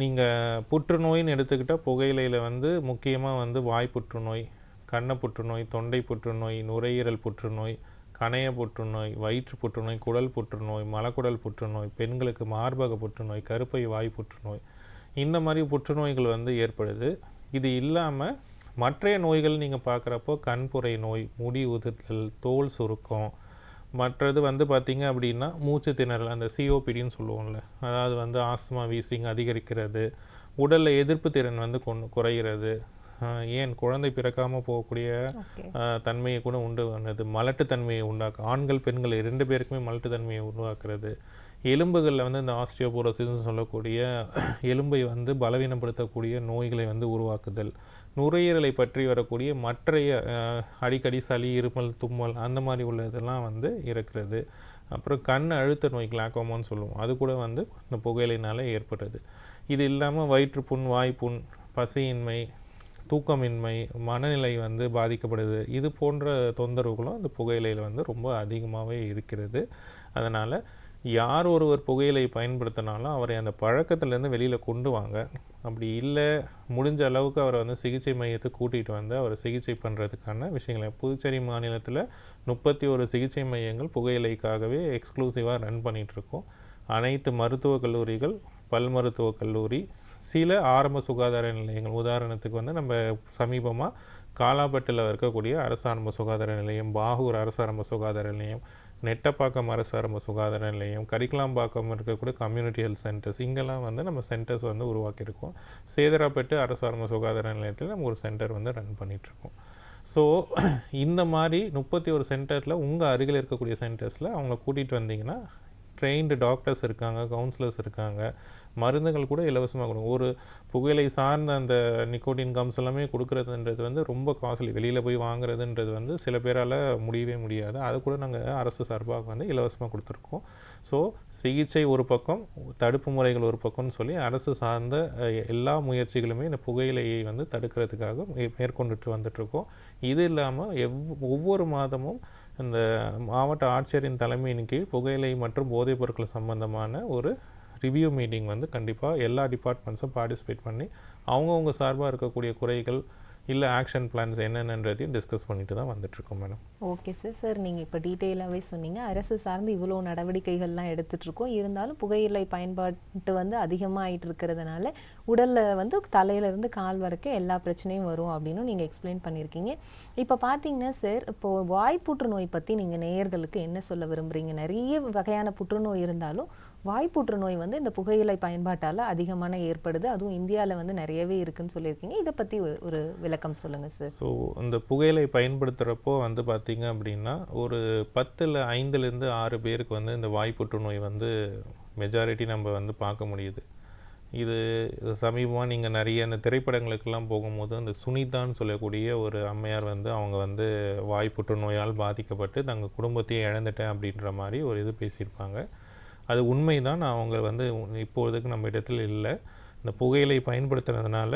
B: நீங்கள் புற்றுநோயின்னு எடுத்துக்கிட்டால் புகையிலையில் வந்து முக்கியமாக வந்து வாய் புற்றுநோய், கண்ண புற்றுநோய், தொண்டை புற்றுநோய், நுரையீரல் புற்றுநோய், கணைய புற்றுநோய், வயிற்று புற்றுநோய், குடல் புற்றுநோய், மலக்குடல் புற்றுநோய், பெண்களுக்கு மார்பக புற்றுநோய், கருப்பை வாய் புற்றுநோய், இந்த மாதிரி புற்றுநோய்கள் வந்து ஏற்படுது. இது இல்லாமல் மற்றைய நோய்கள் நீங்கள் பார்க்குறப்போ கண்புரை நோய், முடி உதிர்தல், தோல் சுருக்கம், மற்றது வந்து பார்த்திங்க அப்படின்னா மூச்சு திணறல், அந்த சிஓபிடின்னு சொல்லுவோம்ல, அதாவது வந்து ஆஸ்துமா, வீசிங் அதிகரிக்கிறது, உடலில் எதிர்ப்பு திறன் வந்து குறைகிறது, ஏன் குழந்தை பிறக்காமல் போகக்கூடிய தன்மையை கூட உண்டு பண்ணது, மலட்டுத்தன்மையை உண்டாக்கும், ஆண்கள் பெண்கள் 2 பேருக்குமே மலட்டுத்தன்மையை உருவாக்குறது, எலும்புகளில் வந்து இந்த ஆஸ்டியோபோரோசிஸ்ன்னு சொல்லக்கூடிய எலும்பை வந்து பலவீனப்படுத்தக்கூடிய நோய்களை வந்து உருவாக்குதல், நுரையீரலை பற்றி வரக்கூடிய மற்றைய அடிக்கடி சளி, இருமல், தும்மல் அந்த மாதிரி உள்ளதெல்லாம் வந்து இருக்கிறது. அப்புறம் கண் அழுத்த நோய், கிளாக்கோமான்னு சொல்லுவோம், அது கூட வந்து இந்த புகையிலைனால ஏற்படுறது. இது இல்லாமல் வயிற்றுப்புண், வாய்ப்புண், பசியின்மை, தூக்கமின்மை, மனநிலை வந்து பாதிக்கப்படுது. இது போன்ற தொந்தரவுகளும் அந்த புகையிலையில் வந்து ரொம்ப அதிகமாகவே இருக்கிறது. அதனால் யார் ஒருவர் புகையிலை பயன்படுத்தினாலும் அவரை அந்த பழக்கத்துலேருந்து வெளியில் கொண்டு வாங்க. அப்படி இல்லை, முடிஞ்ச அளவுக்கு அவரை வந்து சிகிச்சை மையத்துக்கு கூட்டிகிட்டு வந்து அவரை சிகிச்சை பண்ணுறதுக்கான விஷயங்களை, புதுச்சேரி மாநிலத்தில் 31 சிகிச்சை மையங்கள் புகையிலைக்காகவே எக்ஸ்க்ளூசிவாக ரன் பண்ணிகிட்ருக்கோம். அனைத்து மருத்துவக் கல்லூரிகள், பல் மருத்துவக் கல்லூரி, சில ஆரம்ப சுகாதார நிலையங்கள், உதாரணத்துக்கு வந்து நம்ம சமீபமாக காலாப்பட்டில் இருக்கக்கூடிய அரசு ஆரம்ப சுகாதார நிலையம், பாகூர் அரசு ஆரம்ப சுகாதார நிலையம், நெட்டப்பாக்கம் அரசு ஆரம்ப சுகாதார நிலையம், கரிக்கலாம்பாக்கம் இருக்கக்கூடிய கம்யூனிட்டி ஹெல்த் சென்டர்ஸ், இங்கெல்லாம் வந்து நம்ம சென்டர்ஸ் வந்து உருவாக்கியிருக்கோம். சேதராப்பட்டு அரசு ஆரம்ப சுகாதார நிலையத்தில் நம்ம ஒரு சென்டர் வந்து ரன் பண்ணிகிட்ருக்கோம். ஸோ இந்த மாதிரி 31 சென்டரில் உங்கள் அருகில் இருக்கக்கூடிய சென்டர்ஸில் அவங்கள கூட்டிகிட்டு வந்தீங்கன்னா ட்ரெயின்டு டாக்டர்ஸ் இருக்காங்க, கவுன்சிலர்ஸ் இருக்காங்க, மருந்துகள் கூட இலவசமாக கொடுக்கும். ஒரு புகையிலை சார்ந்த அந்த நிக்கோட்டின் கம்ஸ் எல்லாமே கொடுக்குறதுன்றது வந்து ரொம்ப காஸ்ட்லி, வெளியில் போய் வாங்குறதுன்றது வந்து சில பேரால் முடியவே முடியாது. அது கூட நாங்கள் அரசு சார்பாக வந்து இலவசமாக கொடுத்துருக்கோம். ஸோ சிகிச்சை ஒரு பக்கம், தடுப்பு முறைகள் ஒரு பக்கம்னு சொல்லி அரசு சார்ந்த எல்லா முயற்சிகளுமே இந்த புகையிலையை வந்து தடுக்கிறதுக்காக மேற்கொண்டுட்டு வந்துட்ருக்கோம். இது இல்லாமல் ஒவ்வொரு மாதமும் இந்த மாவட்ட ஆட்சியரின் தலைமையின் கீழ் புகையிலை மற்றும் போதைப் பொருட்கள் சம்பந்தமான ஒரு ரிவ்யூ மீட்டிங் வந்து கண்டிப்பாக எல்லா டிபார்ட்மெண்ட்ஸும் பார்ட்டிசிபேட் பண்ணி அவங்கவுங்க சார்பாக இருக்கக்கூடிய குறைகள் இல்லை ஆக்ஷன் பிளான்ஸ் என்னென்னன்றதையும் டிஸ்கஸ் பண்ணிட்டு தான் வந்துட்டுருக்கோம் மேடம்.
A: Okay sir. சார் நீங்கள் இப்போ டீட்டெயிலாகவே சொன்னீங்க, அரசு சார்ந்து இவ்வளோ நடவடிக்கைகள்லாம் எடுத்துகிட்ருக்கோம். இருந்தாலும் புகையிலை பயன்பாட்டு வந்து அதிகமாகிட்டு இருக்கிறதுனால உடலில் வந்து தலையிலேருந்து கால் வரைக்கும் எல்லா பிரச்சனையும் வரும் அப்படின்னு நீங்கள் எக்ஸ்பிளைன் பண்ணியிருக்கீங்க. இப்போ பார்த்தீங்கன்னா சார், இப்போது வாய் புற்றுநோய் பற்றி நீங்கள் நேயர்களுக்கு என்ன சொல்ல விரும்புகிறீங்க? நிறைய வகையான புற்றுநோய் இருந்தாலும் வாய் புற்றுநோய் வந்து இந்த புகையிலை பயன்பாட்டால் அதிகமான ஏற்படுது, அதுவும் இந்தியாவில் வந்து நிறையவே இருக்குன்னு சொல்லியிருக்கீங்க. இதை பற்றி ஒரு விளக்கம் சொல்லுங்கள் சார்.
B: ஸோ இந்த புகையிலை பயன்படுத்துகிறப்போ வந்து பார்த்திங்க அப்படின்னா ஒரு 10ல் 5லேருந்து 6 பேருக்கு வந்து இந்த வாய் புற்றுநோய் வந்து மெஜாரிட்டி நம்ம வந்து பார்க்க முடியுது. இது சமீபமாக நீங்கள் நிறைய இந்த திரைப்படங்களுக்கெல்லாம் போகும்போது அந்த சுனிதான்னு சொல்லக்கூடிய ஒரு அம்மையார் வந்து அவங்க வந்து வாய் புற்றுநோயால் பாதிக்கப்பட்டு தங்கள் குடும்பத்தையே இழந்துட்டேன் அப்படின்ற மாதிரி ஒரு இது பேசியிருப்பாங்க. அது உண்மைதான். அவங்க வந்து இப்போதைக்கு நம்ம இடத்துல இல்லை. இந்த புகையிலை பயன்படுத்துறதுனால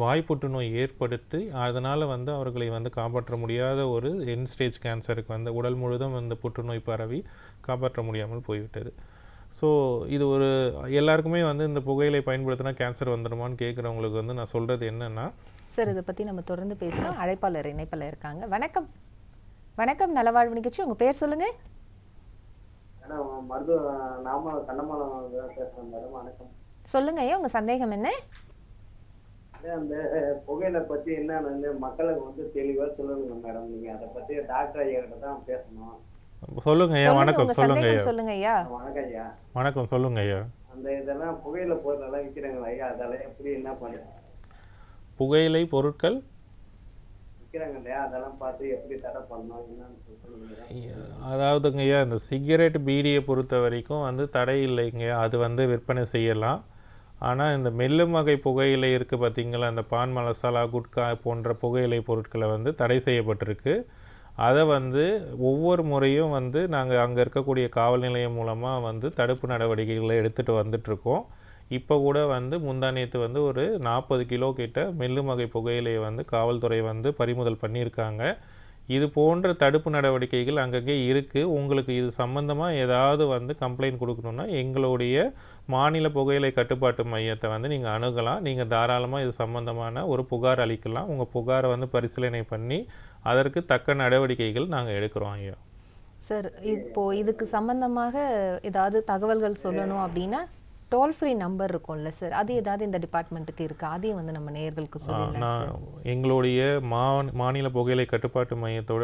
B: வாய் புற்றுநோய் ஏற்படுத்தி அதனால் வந்து அவர்களை வந்து காப்பாற்ற முடியாத ஒரு எண்ட் ஸ்டேஜ் கேன்சருக்கு வந்து உடல் முழுதும் வந்து புற்றுநோய் பரவி காப்பாற்ற முடியாமல் போய்விட்டது. ஸோ இது ஒரு எல்லாருக்குமே வந்து இந்த புகையிலை பயன்படுத்தினா கேன்சர் வந்துடுமான்னு கேட்குறவங்களுக்கு வந்து நான் சொல்கிறது என்னென்னா,
A: சார் இதை பற்றி நம்ம தொடர்ந்து பேசலாம். அழைப்பாளர் இணைப்பில் இருக்காங்க. வணக்கம். வணக்கம், நலவாழ்வு நிகழ்ச்சி. உங்கள் பேர் சொல்லுங்கள்.
C: மருத்துவ நாம கண்ணமாலம் பேசுறேன் மேடம். வணக்கம்.
A: சொல்லுங்க ஐயா, உங்கள் சந்தேகம் என்ன?
C: அந்த புகையிலை பத்தி என்னன்னு மக்களுக்கு வந்து தெளிவா சொல்லணுங்க மேடம். நீங்க அதை பத்தி டாக்டர் ஐயா கிட்ட தான் பேசணும்.
B: சொல்லுங்க ஐயா. வணக்கம். சொல்லுங்க ஐயா.
A: சொல்லுங்க ஐயா.
C: வணக்கம் ஐயா.
B: வணக்கம். சொல்லுங்க ஐயா.
C: அந்த இதெல்லாம் புகையிலை பொருளெல்லாம் விற்கிறாங்களா ஐயா, அதெல்லாம் எப்படி என்ன பண்ணுங்க?
B: புகையிலை பொருட்கள்
C: விற்கிறாங்க இல்லையா, அதெல்லாம் பார்த்து எப்படி தடை பண்ணணும் என்னன்னு சொல்லுங்க.
B: அதாவதுங்க ஐயா, இந்த சிகரெட் பீடியை பொறுத்த வரைக்கும் வந்து தடை இல்லைங்க. அது வந்து விற்பனை செய்யலாம். ஆனால் இந்த மெல்லும் வகை புகையிலை இருக்குது பார்த்தீங்களா, அந்த பான் மசாலா, குட்கா போன்ற புகையிலை பொருட்களை வந்து தடை செய்யப்பட்டிருக்கு. அதை வந்து ஒவ்வொரு முறையும் வந்து நாங்கள் அங்கே இருக்கக்கூடிய காவல் நிலையம் மூலமாக வந்து தடுப்பு நடவடிக்கைகளை எடுத்துகிட்டு வந்துட்ருக்கோம். இப்போ கூட வந்து முந்தானேத்து வந்து ஒரு 40 கிலோ கிட்ட மெல்லும் வகை புகையிலையை வந்து காவல்துறை வந்து பறிமுதல் பண்ணியிருக்காங்க. இது போன்ற தடுப்பு நடவடிக்கைகள் அங்கங்கே இருக்குது. உங்களுக்கு இது சம்மந்தமாக ஏதாவது வந்து கம்ப்ளைண்ட் கொடுக்கணுன்னா எங்களுடைய மாநில புகையிலை கட்டுப்பாட்டு மையத்தை வந்து நீங்கள் அணுகலாம். நீங்கள் தாராளமாக இது சம்மந்தமான ஒரு புகார் அளிக்கலாம். உங்கள் புகாரை வந்து பரிசீலனை பண்ணி அதற்கு தக்க நடவடிக்கைகள் நாங்கள் எடுக்கிறோம் ஐயா.
A: சார், இப்போது இதுக்கு சம்பந்தமாக ஏதாவது தகவல்கள் சொல்லணும் அப்படின்னா டோல் ஃப்ரீ நம்பர் இருக்கும்ல சார், அது ஏதாவது இந்த டிபார்ட்மெண்ட்டுக்கு இருக்குது? அதையும் வந்து நம்ம நேயர்களுக்கு சொல்லலாம்.
B: நான் எங்களுடைய மாநில புகையிலை கட்டுப்பாட்டு மையத்தோட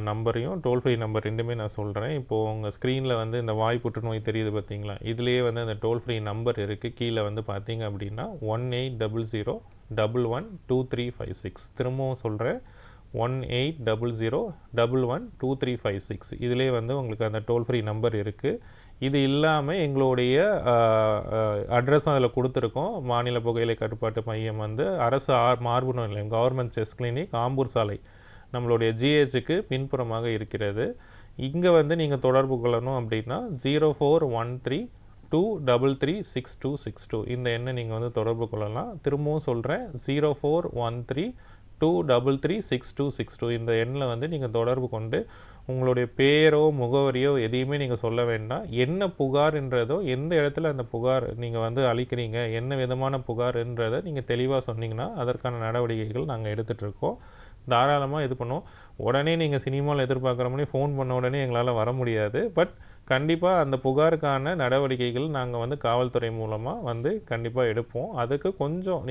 B: நம்பரையும் டோல் ஃப்ரீ நம்பர் ரெண்டுமே நான் சொல்கிறேன். இப்போது உங்கள் ஸ்க்ரீனில் வந்து இந்த வாய் புற்றுநோய் தெரியுது பார்த்தீங்களா, இதுலேயே வந்து அந்த டோல் ஃப்ரீ நம்பர் இருக்குது. கீழே வந்து பார்த்தீங்க அப்படின்னா 1800112356. திரும்பவும் சொல்கிறேன், 1800112356. இதிலே வந்து உங்களுக்கு அந்த டோல் ஃப்ரீ நம்பர் இருக்குது. இது இல்லாமல் எங்களுடைய அட்ரஸும் அதில் கொடுத்துருக்கோம். மாநில புகையிலை கட்டுப்பாட்டு மையம் வந்து அரசு மார்பு நோய் நிலையம், கவர்மெண்ட் செஸ் கிளினிக், ஆம்பூர் சாலை, நம்மளுடைய ஜிஹெச்சுக்கு பின்புறமாக இருக்கிறது. இங்கே வந்து நீங்கள் தொடர்பு கொள்ளணும் அப்படின்னா 041323366262 இந்த எண்ணை நீங்கள் வந்து தொடர்பு கொள்ளலாம். திரும்பவும் சொல்கிறேன், 041323366262 இந்த எண்ணில் வந்து நீங்கள் தொடர்பு கொண்டு உங்களுடைய பேரோ முகவரியோ எதையுமே நீங்கள் சொல்ல வேண்டாம். என்ன புகார்ன்றதோ, எந்த இடத்துல அந்த புகார் நீங்கள் வந்து அளிக்கிறீங்க, என்ன விதமான புகார்ன்றதை நீங்கள் தெளிவாக சொன்னீங்கன்னா அதற்கான நடவடிக்கைகள் நாங்கள் எடுத்துகிட்ருக்கோம். தாராளமாக இது பண்ணுவோம். உடனே நீங்கள் சினிமாவில் எதிர்பார்க்குற மாதிரி ஃபோன் பண்ண உடனே எங்களால் வர முடியாது. பட் கண்டிப்பாக அந்த புகாருக்கான நடவடிக்கைகள் நாங்கள் வந்து காவல்துறை மூலமாக வந்து கண்டிப்பாக எடுப்போம். அதுக்கு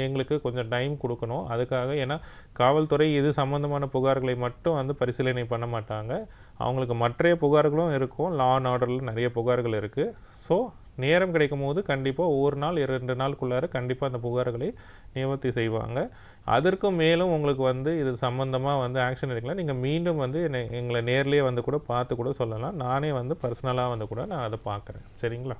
B: எங்களுக்கு கொஞ்சம் டைம் கொடுக்கணும். அதுக்காக, ஏன்னா காவல்துறை இது சம்மந்தமான புகார்களை மட்டும் வந்து பரிசீலனை பண்ண மாட்டாங்க. அவங்களுக்கு மற்ற புகார்களும் இருக்கும். லா அண்ட் ஆர்டரில் நிறைய புகார்கள் இருக்குது. ஸோ நேரம் கிடைக்கும் போது கண்டிப்பாக ஒவ்வொரு நாள் 2 நாளுக்குள்ளார கண்டிப்பாக அந்த புகார்களை நிவர்த்தி செய்வாங்க. அதற்கும் மேலும் உங்களுக்கு வந்து இது சம்மந்தமாக வந்து ஆக்ஷன் எடுக்கலாம். நீங்கள் மீண்டும் வந்து எங்களை நேர்லேயே வந்து கூட பார்த்து கூட சொல்லலாம். நானே வந்து பர்சனலாக வந்து கூட நான் அதை பார்க்குறேன். சரிங்களா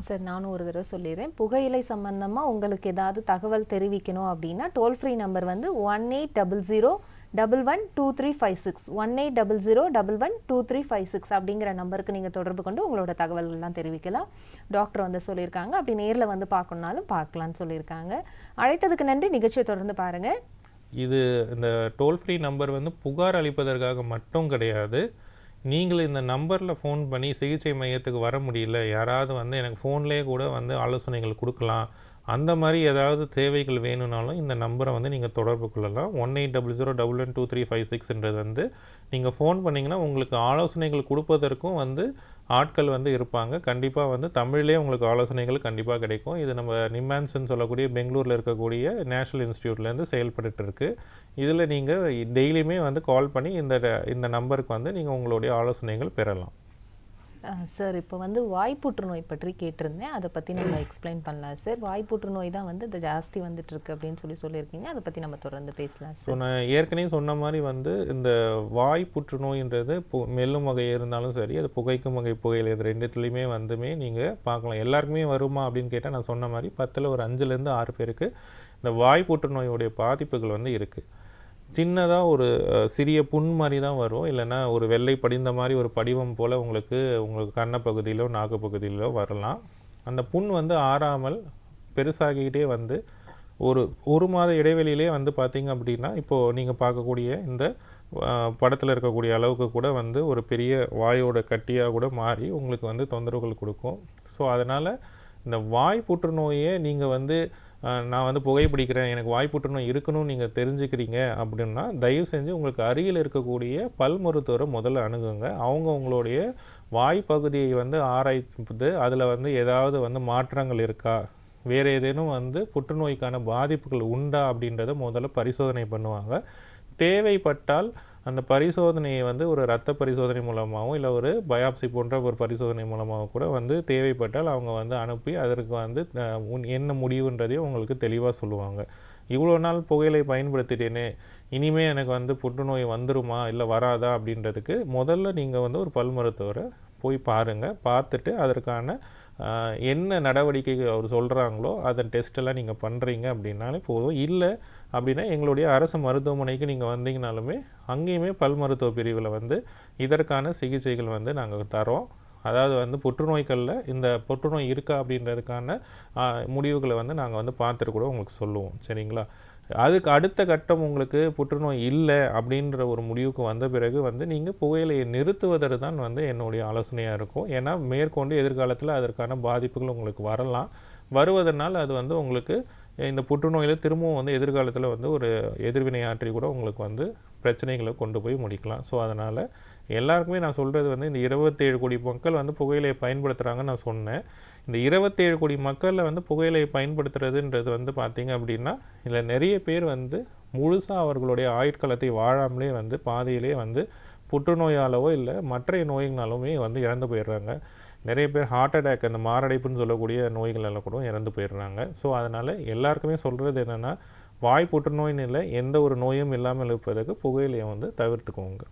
A: சார்? நானும் ஒரு தடவை சொல்லிடுறேன். புகையிலை சம்பந்தமாக உங்களுக்கு ஏதாவது தகவல் தெரிவிக்கணும் அப்படின்னா டோல் ஃப்ரீ நம்பர் வந்து 1800112356 1800112356 அப்படிங்கிற நம்பருக்கு நீங்கள் தொடர்பு கொண்டு உங்களோட தகவல்கள்லாம் தெரிவிக்கலாம். டாக்டர் வந்து சொல்லியிருக்காங்க, அப்படி நேரில் வந்து பார்க்கணுன்னாலும் பார்க்கலான்னு சொல்லியிருக்காங்க. அழைத்ததுக்கு நன்றி. நிகழ்ச்சியை தொடர்ந்து பாருங்கள்.
B: இது இந்த டோல் ஃப்ரீ நம்பர் வந்து புகார் அளிப்பதற்காக மட்டும் கிடையாது. நீங்கள் இந்த நம்பரில் ஃபோன் பண்ணி சிகிச்சை மையத்துக்கு வர முடியல, யாராவது வந்து எனக்கு ஃபோன்லேயே கூட வந்து ஆலோசனைகள் கொடுக்கலாம், அந்த மாதிரி ஏதாவது தேவைகள் வேணும்னாலும் இந்த நம்பரை வந்து நீங்கள் தொடர்பு கொள்ளலாம். 1800112356ன்றது வந்து நீங்கள் ஃபோன் பண்ணிங்கன்னா உங்களுக்கு ஆலோசனைகள் கொடுப்பதற்கும் வந்து ஆட்கள் வந்து இருப்பாங்க. கண்டிப்பாக வந்து தமிழ்லேயே உங்களுக்கு ஆலோசனைகள் கண்டிப்பாக கிடைக்கும். இது நம்ம நிம்மான்ஸ்ன்னு சொல்லக்கூடிய பெங்களூரில் இருக்கக்கூடிய நேஷ்னல் இன்ஸ்டியூட்லேருந்து செயல்பட்டு இருக்குது. இதில் நீங்கள் டெய்லியுமே வந்து கால் பண்ணி இந்த நம்பருக்கு வந்து நீங்கள் உங்களுடைய ஆலோசனைகள் பெறலாம்.
A: சார், இப்போ வந்து வாய் புற்றுநோய் பற்றி கேட்டிருந்தேன். அதை பற்றி நம்ம எக்ஸ்பிளைன் பண்ணலாம் சார். வாய் புற்றுநோய் தான் வந்து இது ஜாஸ்தி வந்துட்டுருக்கு அப்படின்னு சொல்லியிருக்கீங்க. அதை பற்றி நம்ம தொடர்ந்து பேசலாம் சார்.
B: ஸோ நான் ஏற்கனவே சொன்ன மாதிரி வந்து இந்த வாய் புற்றுநோயின்றது மெல்லும் வகை இருந்தாலும் சரி, அது புகைக்கும் வகை புகையிலை, இது ரெண்டுத்துலேயுமே வந்துமே நீங்கள் பார்க்கலாம். எல்லாருக்குமே வருமா அப்படின்னு கேட்டால் நான் சொன்ன மாதிரி 10ல் ஒரு 5லேருந்து 6 பேருக்கு இந்த வாய் புற்றுநோயுடைய பாதிப்புகள் வந்து இருக்குது. சின்னதாக ஒரு சிறிய புண் மாதிரி தான் வரும், இல்லைன்னா ஒரு வெள்ளை படிந்த மாதிரி ஒரு படிவம் போல் உங்களுக்கு கண்ண பகுதியிலோ நாக்கு பகுதியிலோ வரலாம். அந்த புண் வந்து ஆறாமல் பெருசாகிக்கிட்டே வந்து ஒரு மாத இடைவெளியிலே வந்து பார்த்திங்க அப்படின்னா, இப்போது நீங்கள் பார்க்கக்கூடிய இந்த படத்தில் இருக்கக்கூடிய அளவுக்கு கூட வந்து ஒரு பெரிய வாயோட கட்டியாக கூட மாறி உங்களுக்கு வந்து தொந்தரவுகள் கொடுக்கும். ஸோ அதனால் இந்த வாய் புற்றுநோயை நீங்கள் வந்து நான் வந்து புகைப்பிடிக்கிறேன், எனக்கு வாய் புற்றுநோய் இருக்கணும்னு நீங்கள் தெரிஞ்சுக்கிறீங்க அப்படின்னா, தயவு செஞ்சு உங்களுக்கு அருகில் இருக்கக்கூடிய பல் மருத்துவரை முதல்ல அணுகுங்க. அவங்க உங்களுடைய வாய் பகுதியை வந்து ஆராய்ந்து அதில் வந்து ஏதாவது வந்து மாற்றங்கள் இருக்கா, வேறு ஏதேனும் வந்து புற்றுநோய்க்கான பாதிப்புகள் உண்டா அப்படின்றத முதல்ல பரிசோதனை பண்ணுவாங்க. தேவைப்பட்டால் அந்த பரிசோதனையை வந்து ஒரு இரத்த பரிசோதனை மூலமாகவும் இல்லை ஒரு பயாப்சி போன்ற ஒரு பரிசோதனை மூலமாக கூட வந்து தேவைப்பட்டால் அவங்க வந்து அனுப்பி அதற்கு வந்து என்ன முடிவுன்றதையும் உங்களுக்கு தெளிவாக சொல்லுவாங்க. இவ்வளோ நாள் புகையிலை பயன்படுத்திட்டேனே, இனிமேல் எனக்கு வந்து புற்றுநோய் வந்துருமா இல்லை வராதா அப்படின்றதுக்கு முதல்ல நீங்கள் வந்து ஒரு பல் மருத்துவரை போய் பாருங்கள். பார்த்துட்டு அதற்கான என்ன நடவடிக்கைகள் அவர் சொல்கிறாங்களோ அதன் டெஸ்ட்டெல்லாம் நீங்கள் பண்ணுறீங்க அப்படின்னாலே போதும். இல்லை அப்படின்னா எங்களுடைய அரசு மருத்துவமனைக்கு நீங்கள் வந்தீங்கனாலுமே அங்கேயுமே பல் மருத்துவ பிரிவில் வந்து இதற்கான சிகிச்சைகள் வந்து நாங்கள் தரோம். அதாவது வந்து புற்றுநோய்களில் இந்த புற்றுநோய் இருக்கா அப்படின்றதுக்கான முடிவுகளை வந்து நாங்கள் வந்து பார்த்துட்டு கூட உங்களுக்கு சொல்லுவோம். சரிங்களா? அதுக்கு அடுத்த கட்டம் உங்களுக்கு புற்றுநோய் இல்லை அப்படின்ற ஒரு முடிவுக்கு வந்த பிறகு வந்து நீங்கள் புகையிலையை நிறுத்துவதற்கு தான் வந்து என்னுடைய ஆலோசனையாக இருக்கும். ஏன்னா மேற்கொண்டு எதிர்காலத்தில் அதற்கான பாதிப்புகள் உங்களுக்கு வரலாம். வருவதனால் அது வந்து உங்களுக்கு இந்த புற்றுநோயில் திரும்பவும் வந்து எதிர்காலத்தில் வந்து ஒரு எதிர்வினையாற்றி கூட உங்களுக்கு வந்து பிரச்சனைகளை கொண்டு போய் முடிக்கலாம். ஸோ அதனால் எல்லாருக்குமே நான் சொல்கிறது வந்து இந்த 27 கோடி மக்கள் வந்து புகையிலையை பயன்படுத்துகிறாங்கன்னு நான் சொன்னேன். இந்த 27 கோடி மக்களில் வந்து புகையிலையை பயன்படுத்துறதுன்றது வந்து பார்த்திங்க அப்படின்னா, இதில் நிறைய பேர் வந்து முழுசாக அவர்களுடைய ஆயுட்காலத்தை வாழாமலே வந்து பாதியிலே வந்து புற்றுநோயாலவோ இல்லை மற்ற நோய்களாலுமே வந்து இறந்து போயிடுறாங்க. நிறைய பேர் ஹார்ட் அட்டாக், அந்த மாரடைப்புன்னு சொல்லக்கூடிய நோய்களெல்லாம் கூட இறந்து போயிடுறாங்க. ஸோ அதனால் எல்லாருக்குமே சொல்கிறது என்னென்னா, வாய் புற்றுநோயின்னு இல்லை, எந்த ஒரு நோயும் இல்லாமல் இருப்பதற்கு புகையிலையை வந்து தவிர்த்துக்கோங்க.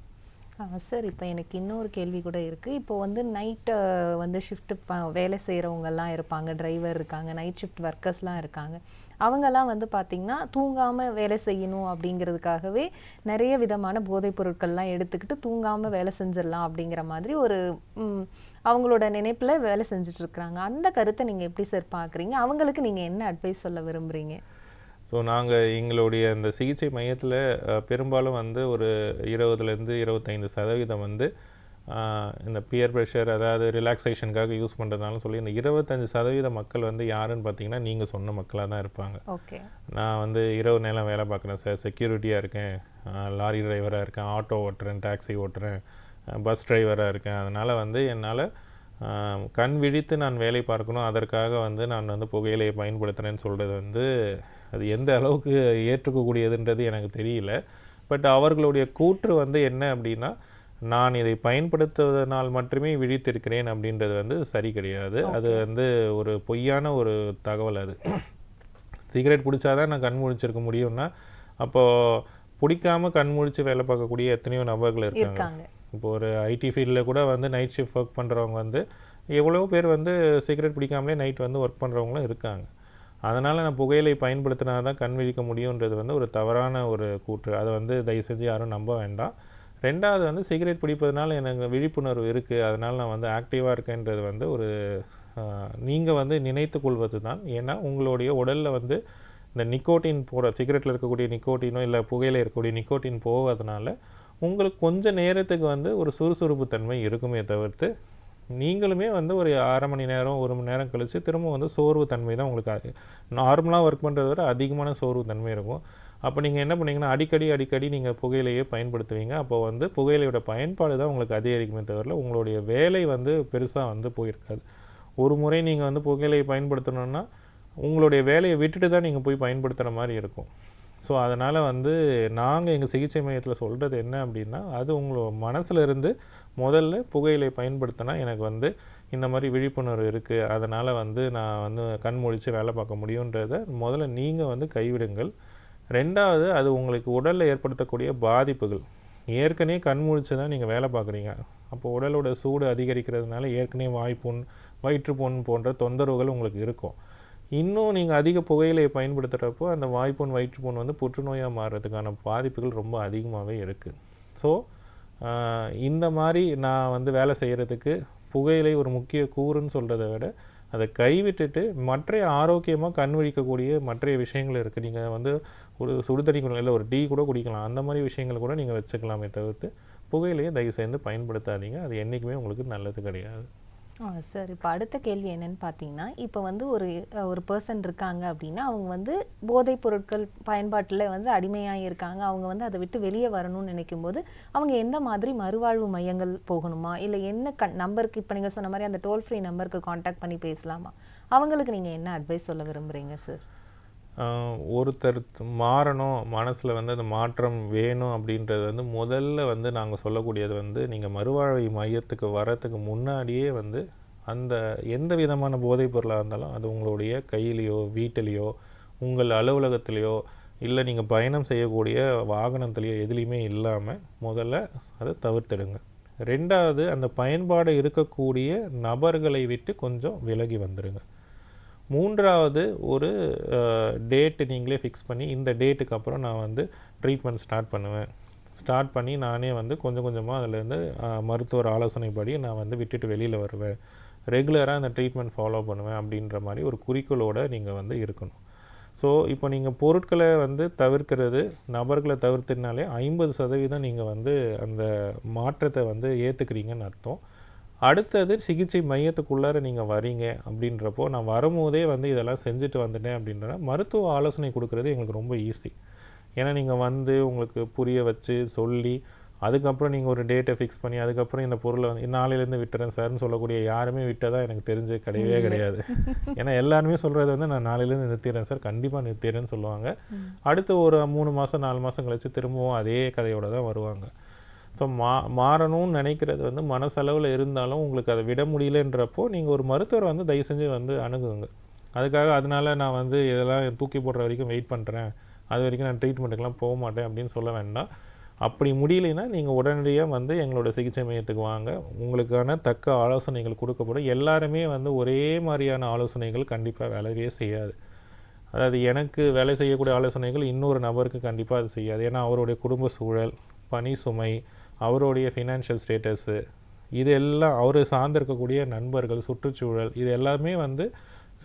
A: சார், இப்போ எனக்கு இன்னொரு கேள்வி கூட இருக்குது. இப்போ வந்து நைட்டு வந்து ஷிஃப்ட்டு வேலை செய்கிறவங்கெல்லாம் இருப்பாங்க, டிரைவர் இருக்காங்க, நைட் ஷிஃப்ட் ஒர்க்கர்ஸ்லாம் இருக்காங்க. அவங்கெல்லாம் வந்து பார்த்திங்கன்னா தூங்காமல் வேலை செய்யணும் அப்படிங்கிறதுக்காகவே நிறைய விதமான போதைப் பொருட்கள்லாம் எடுத்துக்கிட்டு தூங்காமல் வேலை செஞ்சிடலாம் அப்படிங்கிற மாதிரி ஒரு அவங்களோட நினைப்பில் வேலை செஞ்சிட்ருக்குறாங்க. அந்த கருத்தை நீங்கள் எப்படி சார் பார்க்குறீங்க? அவங்களுக்கு நீங்கள் என்ன அட்வைஸ் சொல்ல விரும்புகிறீங்க?
B: ஸோ நாங்கள் எங்களுடைய இந்த சிகிச்சை மையத்தில் பெரும்பாலும் வந்து ஒரு 20லேருந்து 25% வந்து இந்த பியர் ப்ரெஷர், அதாவது ரிலாக்ஸேஷனுக்காக யூஸ் பண்ணுறதுனால சொல்லி இந்த 25% மக்கள் வந்து யாருன்னு பார்த்தீங்கன்னா நீங்கள் சொன்ன மக்களாக தான் இருப்பாங்க.
A: ஓகே.
B: நான் வந்து இரவு நேரம் வேலை பார்க்குறேன் சார், செக்யூரிட்டியாக இருக்கேன், லாரி டிரைவராக இருக்கேன், ஆட்டோ ஓட்டுறேன், டாக்ஸி ஓட்டுறேன், பஸ் டிரைவராக இருக்கேன். அதனால் வந்து என்னால் கண் விழித்து நான் வேலை பார்க்கணும், அதற்காக வந்து நான் வந்து புகையிலையை பயன்படுத்துகிறேன்னு சொல்கிறது வந்து அது எந்த அளவுக்கு ஏற்றுக்கக்கூடியதுன்றது எனக்கு தெரியல. பட் அவர்களுடைய கூற்று வந்து என்ன அப்படின்னா, நான் இதை பயன்படுத்துவதனால் மட்டுமே விழித்திருக்கிறேன் அப்படின்றது வந்து சரி கிடையாது. அது வந்து ஒரு பொய்யான ஒரு தகவல். அது சிகரெட் பிடிச்சாதான் நான் கண் முழிச்சிருக்க முடியும்னா, அப்போது பிடிக்காமல் கண் முழிச்சு வேலை பார்க்கக்கூடிய எத்தனையோ நபர்கள் இருக்காங்க. இப்போ ஒரு ஐடி ஃபீல்டில் கூட வந்து நைட் ஷிஃப்ட் ஒர்க் பண்ணுறவங்க வந்து எவ்வளோ பேர் வந்து சிகரெட் பிடிக்காமலே நைட் வந்து ஒர்க் பண்ணுறவங்களும் இருக்காங்க. அதனால் நான் புகையிலை பயன்படுத்தினா தான் கண் விழிக்க முடியுன்றது வந்து ஒரு தவறான ஒரு கூற்று. அதை வந்து தயவு செஞ்சு யாரும் நம்ப வேண்டாம். ரெண்டாவது வந்து சிகரெட் பிடிப்பதனால எனக்கு விழிப்புணர்வு இருக்குது, அதனால் நான் வந்து ஆக்டிவாக இருக்கேன்றது வந்து ஒரு நீங்கள் வந்து நினைத்து கொள்வது தான். ஏன்னா உங்களுடைய உடலில் வந்து இந்த நிக்கோட்டின் போகிற சிகரெட்டில் இருக்கக்கூடிய நிக்கோட்டினோ இல்லை புகையில இருக்கக்கூடிய நிக்கோட்டின் போவதனால உங்களுக்கு கொஞ்சம் நேரத்துக்கு வந்து ஒரு சுறுசுறுப்பு தன்மை இருக்குமே தவிர்த்து, நீங்களுமே வந்து ஒரு 1/2 மணி நேரம் 1 மணி நேரம் கழித்து திரும்ப வந்து சோர்வு தன்மை தான் உங்களுக்கு நார்மலாக ஒர்க் பண்ணுறத விட அதிகமான சோர்வு தன்மை இருக்கும். அப்போ நீங்கள் என்ன பண்ணிங்கன்னா அடிக்கடி நீங்கள் புகையிலையே பயன்படுத்துவீங்க. அப்போ வந்து புகையிலையோட பயன்பாடு தான் உங்களுக்கு அதிகரிக்குமே தவிர உங்களுடைய வேலை வந்து பெருசாக வந்து போயிருக்காது. ஒரு முறை நீங்கள் வந்து புகையிலையை பயன்படுத்தணுன்னா உங்களுடைய வேலையை விட்டுட்டு தான் நீங்கள் போய் பயன்படுத்துகிற மாதிரி இருக்கும். ஸோ அதனால் வந்து நாங்கள் எங்கள் சிகிச்சை மையத்தில் சொல்கிறது என்ன அப்படின்னா, அது உங்களோட மனசில் இருந்து முதல்ல புகையிலை பயன்படுத்தினா எனக்கு வந்து இந்த மாதிரி விழிப்புணர்வு இருக்குது, அதனால் வந்து நான் வந்து கண் முழித்து வேலை பார்க்க முடியுன்றதை முதல்ல நீங்கள் வந்து கைவிடுங்கள். ரெண்டாவது, அது உங்களுக்கு உடலில் ஏற்படுத்தக்கூடிய பாதிப்புகள். ஏற்கனவே கண் முழித்து தான் நீங்கள் வேலை பார்க்குறீங்க. அப்போ உடலோட சூடு அதிகரிக்கிறதுனால ஏற்கனவே வாய்ப்புண், வயிற்றுப்புண் போன்ற தொந்தரவுகள் உங்களுக்கு இருக்கும். இன்னும் நீங்கள் அதிக புகையிலையை பயன்படுத்துகிறப்போ அந்த வாய்ப்புண் வயிற்றுப்புண் வந்து புற்றுநோயாக மாறுறதுக்கான பாதிப்புகள் ரொம்ப அதிகமாகவே இருக்குது. ஸோ இந்த மாதிரி நான் வந்து வேலை செய்கிறதுக்கு புகையிலை ஒரு முக்கிய கூறுன்னு சொல்கிறத விட அதை கைவிட்டுட்டு மற்ற ஆரோக்கியமாக கண் விழிக்கக்கூடிய மற்ற விஷயங்கள் இருக்குது. நீங்கள் வந்து ஒரு சுடுதண்ணி குடிக்கலாம், இல்லை ஒரு டீ கூட குடிக்கலாம். அந்த மாதிரி விஷயங்கள் கூட நீங்கள் வச்சுக்கலாமே தவிர்த்து புகையிலையே தயவு செய்து பயன்படுத்தாதீங்க. அது என்றைக்குமே உங்களுக்கு நல்லது கிடையாது.
A: சார், இப்போ அடுத்த கேள்வி என்னன்னு பார்த்தீங்கன்னா, இப்போ வந்து ஒரு பர்சன் இருக்காங்க அப்படின்னா, அவங்க வந்து போதைப் பொருட்கள் பயன்பாட்டில் வந்து அடிமையாக இருக்காங்க. அவங்க வந்து அதை விட்டு வெளியே வரணும்னு நினைக்கும் போது அவங்க எந்த மாதிரி மறுவாழ்வு மையங்கள் போகணுமா, இல்லை என்ன நம்பருக்கு, இப்போ நீங்கள் சொன்ன மாதிரி அந்த டோல் ஃப்ரீ நம்பருக்கு காண்டாக்ட் பண்ணி பேசலாமா? அவங்களுக்கு நீங்கள் என்ன அட்வைஸ் சொல்ல விரும்புகிறீங்க சார்?
B: ஒருத்தர் மாறணும், மனசில் வந்து அந்த மாற்றம் வேணும் அப்படின்றது வந்து முதல்ல வந்து நாங்கள் சொல்லக்கூடியது வந்து, நீங்கள் மறுவாழ்வு மையத்துக்கு வரத்துக்கு முன்னாடியே வந்து அந்த எந்த விதமான போதைப் பொருளாக இருந்தாலும் அது உங்களுடைய கையிலையோ வீட்டிலையோ உங்கள் அலுவலகத்திலையோ இல்லை நீங்கள் பயணம் செய்யக்கூடிய வாகனத்திலையோ எதுலேயுமே இல்லாமல் முதல்ல அதை தவிர்த்திடுங்க. ரெண்டாவது, அந்த பயன்பாடு இருக்கக்கூடிய நபர்களை விட்டு கொஞ்சம் விலகி வந்துடுங்க. மூன்றாவது, ஒரு டேட்டு நீங்களே ஃபிக்ஸ் பண்ணி, இந்த டேட்டுக்கு அப்புறம் நான் வந்து ட்ரீட்மெண்ட் ஸ்டார்ட் பண்ணி நானே வந்து கொஞ்சம் கொஞ்சமாக அதிலேருந்து மருத்துவர் ஆலோசனைப்படி நான் வந்து விட்டுட்டு வெளியில் வருவேன், ரெகுலராக அந்த ட்ரீட்மெண்ட் ஃபாலோ பண்ணுவேன் அப்படின்ற மாதிரி ஒரு குறிக்கோளோடு நீங்கள் வந்து இருக்கணும். ஸோ இப்போ நீங்கள் பொருட்களை வந்து தவிர்க்கிறது, நபர்களை தவிர்த்துனாலே 50% நீங்கள் வந்து அந்த மாற்றத்தை வந்து ஏற்றுக்கிறீங்கன்னு அர்த்தம். அடுத்தது, சிகிச்சை மையத்துக்குள்ளார நீங்கள் வரீங்க அப்படின்றப்போ, நான் வரும்போதே வந்து இதெல்லாம் செஞ்சுட்டு வந்துட்டேன் அப்படின்றனா மருத்துவ ஆலோசனை கொடுக்குறது எங்களுக்கு ரொம்ப ஈஸி. ஏன்னா நீங்கள் வந்து உங்களுக்கு புரிய வச்சு சொல்லி அதுக்கப்புறம் நீங்கள் ஒரு டேட்டை ஃபிக்ஸ் பண்ணி அதுக்கப்புறம் இந்த பொருளை வந்து நாளையிலேருந்து விட்டுறேன் சார்னு சொல்லக்கூடிய யாருமே விட்டதாக எனக்கு தெரிஞ்சு கிடையவே கிடையாது. ஏன்னா எல்லாருமே சொல்கிறது வந்து நான் நாளையிலேருந்து நிறுத்திடுறேன் சார், கண்டிப்பாக நிறுத்திடுறேன்னு சொல்லுவாங்க. அடுத்து ஒரு 3 மாதம் 4 மாதம் கழித்து திரும்பவும் அதே கதையோடு தான் வருவாங்க. ஸோ மாறணும்னு நினைக்கிறது வந்து மனசளவில் இருந்தாலும் உங்களுக்கு அதை விட முடியலன்றப்போ நீங்கள் ஒரு மருத்துவரை வந்து தயவு செஞ்சு வந்து அணுகுங்க. அதுக்காக அதனால் நான் வந்து இதெல்லாம் தூக்கி போடுற வரைக்கும் வெயிட் பண்ணுறேன், அது வரைக்கும் நான் ட்ரீட்மெண்ட்டுக்கெலாம் போக மாட்டேன் அப்படின்னு சொல்ல வேண்டாம். அப்படி முடியலைன்னா நீங்கள் உடனடியாக வந்து எங்களோட சிகிச்சை மையத்துக்கு வாங்க. உங்களுக்கான தக்க ஆலோசனைகள் கொடுக்கப்படும். எல்லாருமே வந்து ஒரே மாதிரியான ஆலோசனைகள் கண்டிப்பாக வேலையே செய்யாது. அதாவது எனக்கு வேலை செய்யக்கூடிய ஆலோசனைகள் இன்னொரு நபருக்கு கண்டிப்பாக அது செய்யாது. ஏன்னா அவருடைய குடும்ப சூழல், பணி சுமை, அவருடைய ஃபினான்ஷியல் ஸ்டேட்டஸு, இது எல்லாம் அவர் சார்ந்திருக்கக்கூடிய நண்பர்கள், சுற்றுச்சூழல், இது எல்லாமே வந்து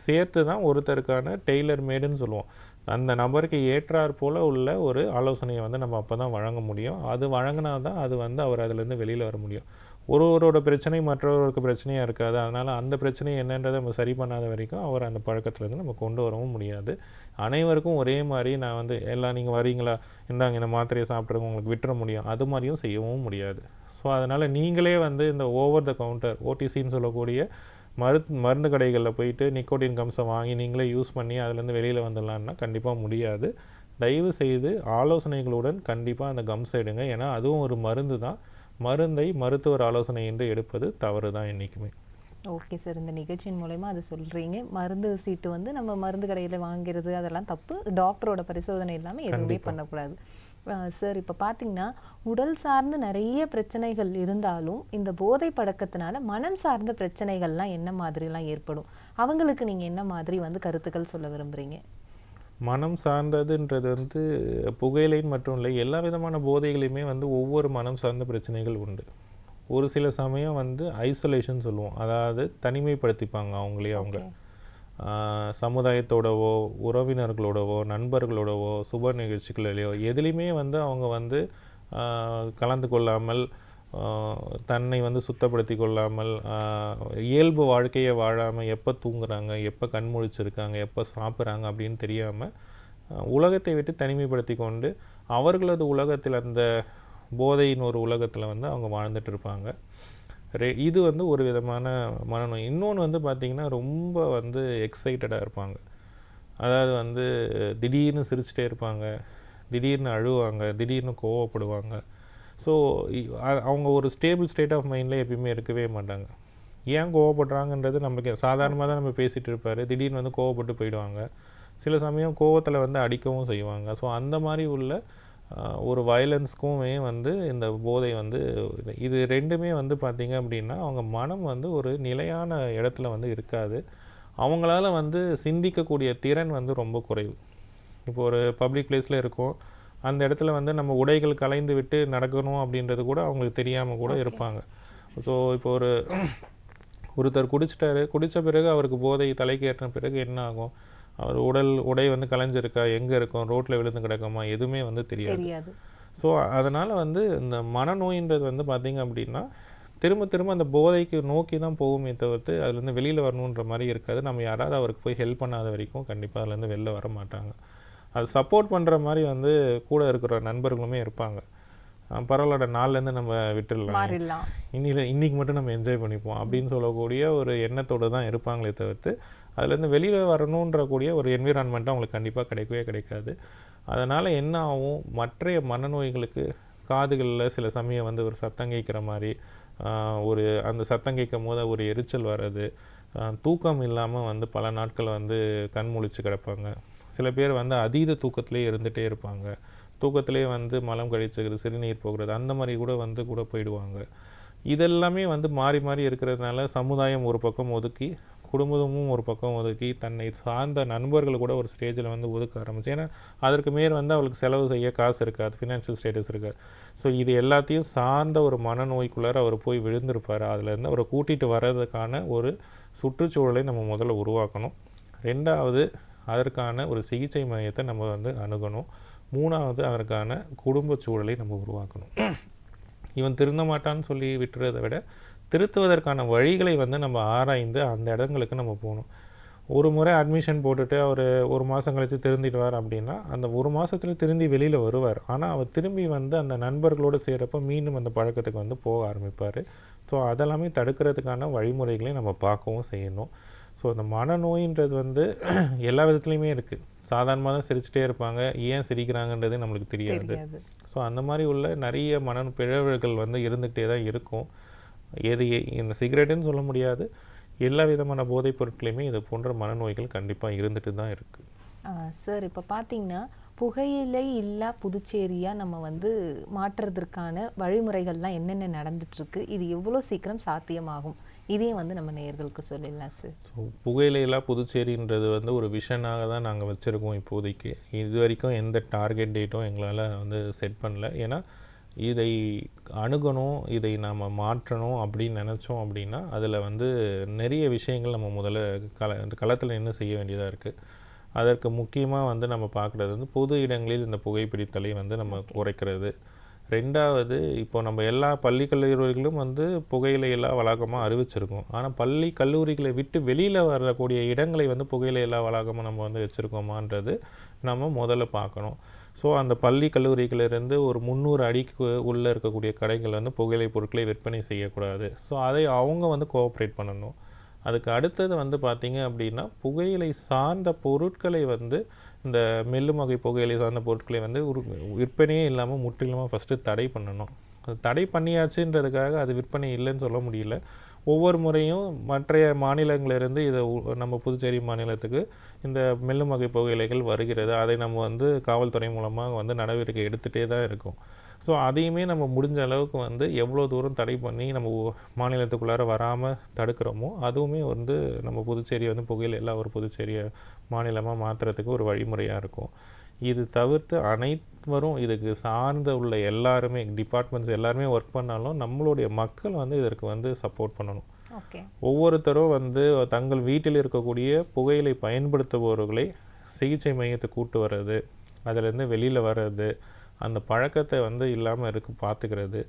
B: சேர்த்து தான் ஒருத்தருக்கான டெய்லர் மேடுன்னு சொல்லுவோம். அந்த நபருக்கு ஏற்றாற் போல் உள்ள ஒரு ஆலோசனையை வந்து நம்ம அப்போ தான் வழங்க முடியும். அது வழங்கினா தான் அது வந்து அவர் அதிலேருந்து வெளியில் வர முடியும். ஒருவரோட பிரச்சனை மற்றவருக்கு பிரச்சனையாக இருக்காது. அதனால் அந்த பிரச்சனை என்னன்றதை நம்ம சரி பண்ணாத வரைக்கும் அவர் அந்த பழக்கத்துலேருந்து நம்ம கொண்டு வரவும் முடியாது. அனைவருக்கும் ஒரே மாதிரி நான் வந்து எல்லாம் நீங்கள் வரீங்களா, இந்தாங்க இந்த மாத்திரையை சாப்பிட்றவங்க உங்களுக்கு விட்டுற முடியும், அது மாதிரியும் செய்யவும் முடியாது. ஸோ அதனால் நீங்களே வந்து இந்த ஓவர் த கவுண்டர் ஓடிசின்னு சொல்லக்கூடிய மருந்து கடைகளில் போயிட்டு நிக்கோட்டின் கம்ஸை வாங்கி நீங்களே யூஸ் பண்ணி அதுலேருந்து வெளியில் வந்துடலான்னா கண்டிப்பாக முடியாது. தயவு செய்து ஆலோசனைகளுடன் கண்டிப்பாக அந்த கம்ஸை எடுங்க. ஏன்னா அதுவும் ஒரு மருந்து தான். மருந்தை மருத்துவர் ஆலோசனை என்று எடுப்பது தவறு தான் என்றைக்குமே.
A: ஓகே சார், இந்த நிகழ்ச்சியின் மூலமா அது சொல்கிறீங்க. மருந்து சீட்டு வந்து நம்ம மருந்து கடையில் வாங்கிறது அதெல்லாம் தப்பு. டாக்டரோட பரிசோதனை இல்லாமல் எதுவுமே பண்ணக்கூடாது. சார், இப்போ பார்த்தீங்கன்னா உடல் சார்ந்து நிறைய பிரச்சனைகள் இருந்தாலும் இந்த போதை பழக்கத்தினால மனம் சார்ந்த பிரச்சனைகள்லாம் என்ன மாதிரிலாம் ஏற்படும்? அவங்களுக்கு நீங்கள் என்ன மாதிரி வந்து கருத்துக்கள் சொல்ல விரும்புகிறீங்க?
B: மனம் சார்ந்ததுன்றது வந்து புகையிலைன்னு மட்டும் இல்லை, எல்லா விதமான போதைகளையுமே வந்து ஒவ்வொரு மனம் சார்ந்த பிரச்சனைகள் உண்டு. ஒரு சில சமயம் வந்து ஐசோலேஷன் சொல்லுவோம், அதாவது தனிமைப்படுத்திப்பாங்க அவங்க சமுதாயத்தோடவோ உறவினர்களோடவோ நண்பர்களோடவோ சுப நிகழ்ச்சிகளிலையோ எதுலேயுமே வந்து அவங்க வந்து கலந்து கொள்ளாமல் தன்னை வந்து சுத்தப்படுத்தி கொள்ளாமல் இயல்பு வாழ்க்கையை வாழாமல் எப்போ தூங்குறாங்க, எப்போ கண் முழிச்சிருக்காங்க, எப்போ சாப்பிட்றாங்க அப்படின்னு தெரியாமல் உலகத்தை விட்டு தனிமைப்படுத்தி கொண்டு அவர்களது உலகத்தில் அந்த போதையின் ஒரு உலகத்தில் வந்து அவங்க வாழ்ந்துட்டு இருப்பாங்க. இது வந்து ஒரு விதமான மனநோய். இன்னொன்று வந்து பார்த்திங்கன்னா ரொம்ப வந்து எக்ஸைட்டடாக இருப்பாங்க. அதாவது வந்து திடீர்னு சிரிச்சிட்டே இருப்பாங்க, திடீர்னு அழுவாங்க, திடீர்னு கோவப்படுவாங்க. ஸோ அவங்க ஒரு ஸ்டேபிள் ஸ்டேட் ஆஃப் மைண்டில் எப்பயுமே இருக்கவே மாட்டாங்க. ஏன் கோவப்படுறாங்கன்றது நமக்கு சாதாரணமாக தான் நம்ம பேசிகிட்டு இருப்பார், திடீர்னு வந்து கோவப்பட்டு போயிடுவாங்க. சில சமயம் கோவத்தில் வந்து அடிக்கவும் செய்வாங்க. ஸோ அந்த மாதிரி உள்ள ஒரு வயலன்ஸ்க்குமே வந்து இந்த போதை வந்து இது ரெண்டுமே வந்து பார்த்திங்க அப்படின்னா அவங்க மனம் வந்து ஒரு நிலையான இடத்துல வந்து இருக்காது. அவங்களால வந்து சிந்திக்கக்கூடிய திறன் வந்து ரொம்ப குறைவு. இப்போ ஒரு பப்ளிக் பிளேஸில் இருக்கும், அந்த இடத்துல வந்து நம்ம உடைகள் கலைந்து விட்டு நடக்கணும் அப்படின்றது கூட அவங்களுக்கு தெரியாமல் கூட இருப்பாங்க. ஸோ இப்போ ஒருத்தர் குடிச்சிட்டாரு, குடித்த பிறகு அவருக்கு போதை தலைக்கு ஏற்றின பிறகு என்ன ஆகும்? அவர் உடை வந்து கலைஞ்சிருக்கா, எங்கே இருக்கும், ரோட்டில் விழுந்து கிடக்குமா, எதுவுமே வந்து தெரியாது. ஸோ அதனால் வந்து இந்த மனநோயின்றது வந்து பார்த்திங்க அப்படின்னா திரும்ப திரும்ப அந்த போதைக்கு நோக்கி தான் போகுமே தவிர்த்து அதுலேருந்து வெளியில் வரணுன்ற மாதிரி இருக்காது. நம்ம யாராவது அவருக்கு போய் ஹெல்ப் பண்ணாத வரைக்கும் கண்டிப்பாக அதுலேருந்து வெளில வர மாட்டாங்க. அது சப்போர்ட் பண்ணுற மாதிரி வந்து கூட இருக்கிற நண்பர்களுமே இருப்பாங்க. பரவாயில்ல, நாள்லேருந்து நம்ம விட்டுடலாம், இன்றைக்கி மட்டும் நம்ம என்ஜாய் பண்ணிப்போம் அப்படின்னு சொல்லக்கூடிய ஒரு எண்ணத்தோடு தான் இருப்பாங்களே தவிர்த்து அதுலேருந்து வெளியில் வரணுன்ற கூடிய ஒரு என்விரான்மெண்ட்டு அவங்களுக்கு கண்டிப்பாக கிடைக்கவே கிடைக்காது. அதனால் என்ன ஆகும், மற்ற மனநோய்களுக்கு காதுகளில் சில சமயம் வந்து ஒரு சத்தம் கேட்குற மாதிரி, ஒரு அந்த சத்தம் கேட்கும் போது ஒரு எரிச்சல் வர்றது, தூக்கம் இல்லாமல் வந்து பல நாட்கள் வந்து கண் முழிச்சு கிடப்பாங்க. சில பேர் வந்து அதீத தூக்கத்திலே இருந்துகிட்டே இருப்பாங்க. தூக்கத்திலே வந்து மலம் கழிச்சுக்கிறது, சிறுநீர் போகிறது, அந்த மாதிரி கூட போயிடுவாங்க. இதெல்லாமே வந்து மாறி மாறி இருக்கிறதுனால சமுதாயம் ஒரு பக்கம் ஒதுக்கி, குடும்பமும் ஒரு பக்கம் ஒதுக்கி, தன்னை சார்ந்த நண்பர்கள் கூட ஒரு ஸ்டேஜில் வந்து ஒதுக்க ஆரம்பிச்சு. ஏன்னா அதற்கு மேல் வந்து அவளுக்கு செலவு செய்ய காசு இருக்காது, ஃபினான்ஷியல் ஸ்டேட்டஸ் இருக்காது. ஸோ இது எல்லாத்தையும் சார்ந்த ஒரு மனநோய்க்குள்ளார அவர் போய் விழுந்திருப்பார். அதுலேருந்து அவரை கூட்டிகிட்டு வர்றதுக்கான ஒரு சுற்றுச்சூழலை நம்ம முதல்ல உருவாக்கணும். 2வது அதற்கான ஒரு சிகிச்சை மையத்தை நம்ம வந்து அணுகணும். 3வது அதற்கான குடும்ப சூழலை நம்ம உருவாக்கணும். இவன் திருந்த மாட்டான்னு சொல்லி விட்டுறதை விட திருத்துவதற்கான வழிகளை வந்து நம்ம ஆராய்ந்து அந்த இடங்களுக்கு நம்ம போகணும். ஒரு முறை அட்மிஷன் போட்டுட்டு அவர் ஒரு மாதம் கழித்து திருந்திடுவார் அப்படின்னா அந்த ஒரு மாதத்தில் திருந்தி வெளியில் வருவார். ஆனால் அவர் திரும்பி வந்து அந்த நண்பர்களோடு செய்கிறப்ப மீண்டும் அந்த பழக்கத்துக்கு வந்து போக ஆரம்பிப்பார். ஸோ அதெல்லாமே தடுக்கிறதுக்கான வழிமுறைகளையும் நம்ம பார்க்கவும் செய்யணும். ஸோ அந்த மனநோயின்றது வந்து எல்லா விதத்துலையுமே இருக்குது. சாதாரணமாக தான் சிரிச்சிட்டே இருப்பாங்க, ஏன் சிரிக்கிறாங்கன்றது நம்மளுக்கு தெரியாது. ஸோ அந்த மாதிரி உள்ள நிறைய பிழவுகள் வந்து இருந்துகிட்டே தான் இருக்கும். இந்த சிகரெட்டுன்னு சொல்ல முடியாது, எல்லா விதமான போதைப் பொருட்களையுமே இது போன்ற மனநோய்கள் கண்டிப்பாக இருந்துட்டு தான் இருக்குது.
A: சார், இப்போ பார்த்தீங்கன்னா புகையிலை இல்லா புதுச்சேரியாக நம்ம வந்து மாற்றுறதுக்கான வழிமுறைகள்லாம் என்னென்ன நடந்துட்டுருக்கு, இது எவ்வளோ சீக்கிரம் சாத்தியமாகும், இதையும் வந்து நம்ம நேயர்களுக்கு சொல்லிடலாம் சார்.
B: ஸோ புகையிலையில்லா புதுச்சேரின்றது வந்து ஒரு விஷனாக தான் நாங்கள் வச்சுருக்கோம் இப்போதைக்கு. இது வரைக்கும் எந்த டார்கெட் டேட்டும் எங்களால் வந்து செட் பண்ணல. ஏன்னா இதை அணுகணும், இதை நாம் மாற்றணும் அப்படின்னு நினச்சோம் அப்படின்னா அதில் வந்து நிறைய விஷயங்கள் நம்ம முதல்ல களத்தில் நின்று செய்ய வேண்டியதாக இருக்குது. அதற்கு முக்கியமாக வந்து நம்ம பார்க்குறது வந்து பொது இடங்களில் இந்த புகைப்பிடித்தலை வந்து நம்ம குறைக்கிறது. 2வது, இப்போ நம்ம எல்லா பள்ளி கல்லூரிகளும் வந்து புகையிலை இல்லா வளாகமாக அறிவிச்சிருக்கோம். ஆனால் பள்ளி கல்லூரிகளை விட்டு வெளியில் வரக்கூடிய இடங்களை வந்து புகையிலை இல்லா வளாகமாக நம்ம வந்து வச்சுருக்கோமான்றது நம்ம முதல்ல பார்க்கணும். ஸோ அந்த பள்ளி கல்லூரிகளிலிருந்து ஒரு 300 அடிக்கு உள்ளே இருக்கக்கூடிய கடைகள் வந்து புகையிலை பொருட்களை விற்பனை செய்யக்கூடாது. ஸோ அதை அவங்க வந்து கோஆப்ரேட் பண்ணணும். அதுக்கு அடுத்தது வந்து பார்த்திங்க அப்படின்னா புகையிலை சார்ந்த பொருட்களை வந்து இந்த மெல்லும் வகை புகையிலை சார்ந்த பொருட்களை வந்து விற்பனையே இல்லாமல் முற்றிலுமாக ஃபஸ்ட்டு தடை பண்ணணும். அது தடை பண்ணியாச்சுன்றதுக்காக அது விற்பனை இல்லைன்னு சொல்ல முடியல. ஒவ்வொரு முறையும் மற்ற மாநிலங்களிலிருந்து இதை நம்ம புதுச்சேரி மாநிலத்துக்கு இந்த மெல்லும் வகை புகையிலைகள் வருகிறது. அதை நம்ம வந்து காவல்துறை மூலமாக வந்து நடவடிக்கை எடுத்துகிட்டே தான் இருக்கோம். ஸோ அதையுமே நம்ம முடிஞ்ச அளவுக்கு வந்து எவ்வளோ தூரம் தடை பண்ணி நம்ம மாநிலத்துக்குள்ளார வராமல் தடுக்கிறோமோ அதுவுமே வந்து நம்ம புதுச்சேரி வந்து புகையிலை எல்லா ஒரு புதுச்சேரியை மாநிலமாக மாற்றுறதுக்கு ஒரு வழிமுறையாக இருக்கும். இது தவிர்த்து அனைவரும் இதுக்கு சார்ந்த உள்ள எல்லாருமே டிபார்ட்மெண்ட்ஸ் எல்லாருமே ஒர்க் பண்ணாலும் நம்மளுடைய மக்கள் வந்து இதற்கு வந்து சப்போர்ட் பண்ணணும். ஒவ்வொருத்தரும் வந்து தங்கள் வீட்டில் இருக்கக்கூடிய புகையிலை பயன்படுத்துபவர்களை சிகிச்சை மையத்தை கூட்டு வர்றது, அதிலேருந்து வெளியில் வர்றது, அந்த பழக்கத்தை வந்து இல்லாமல் பார்த்துக்கிறது.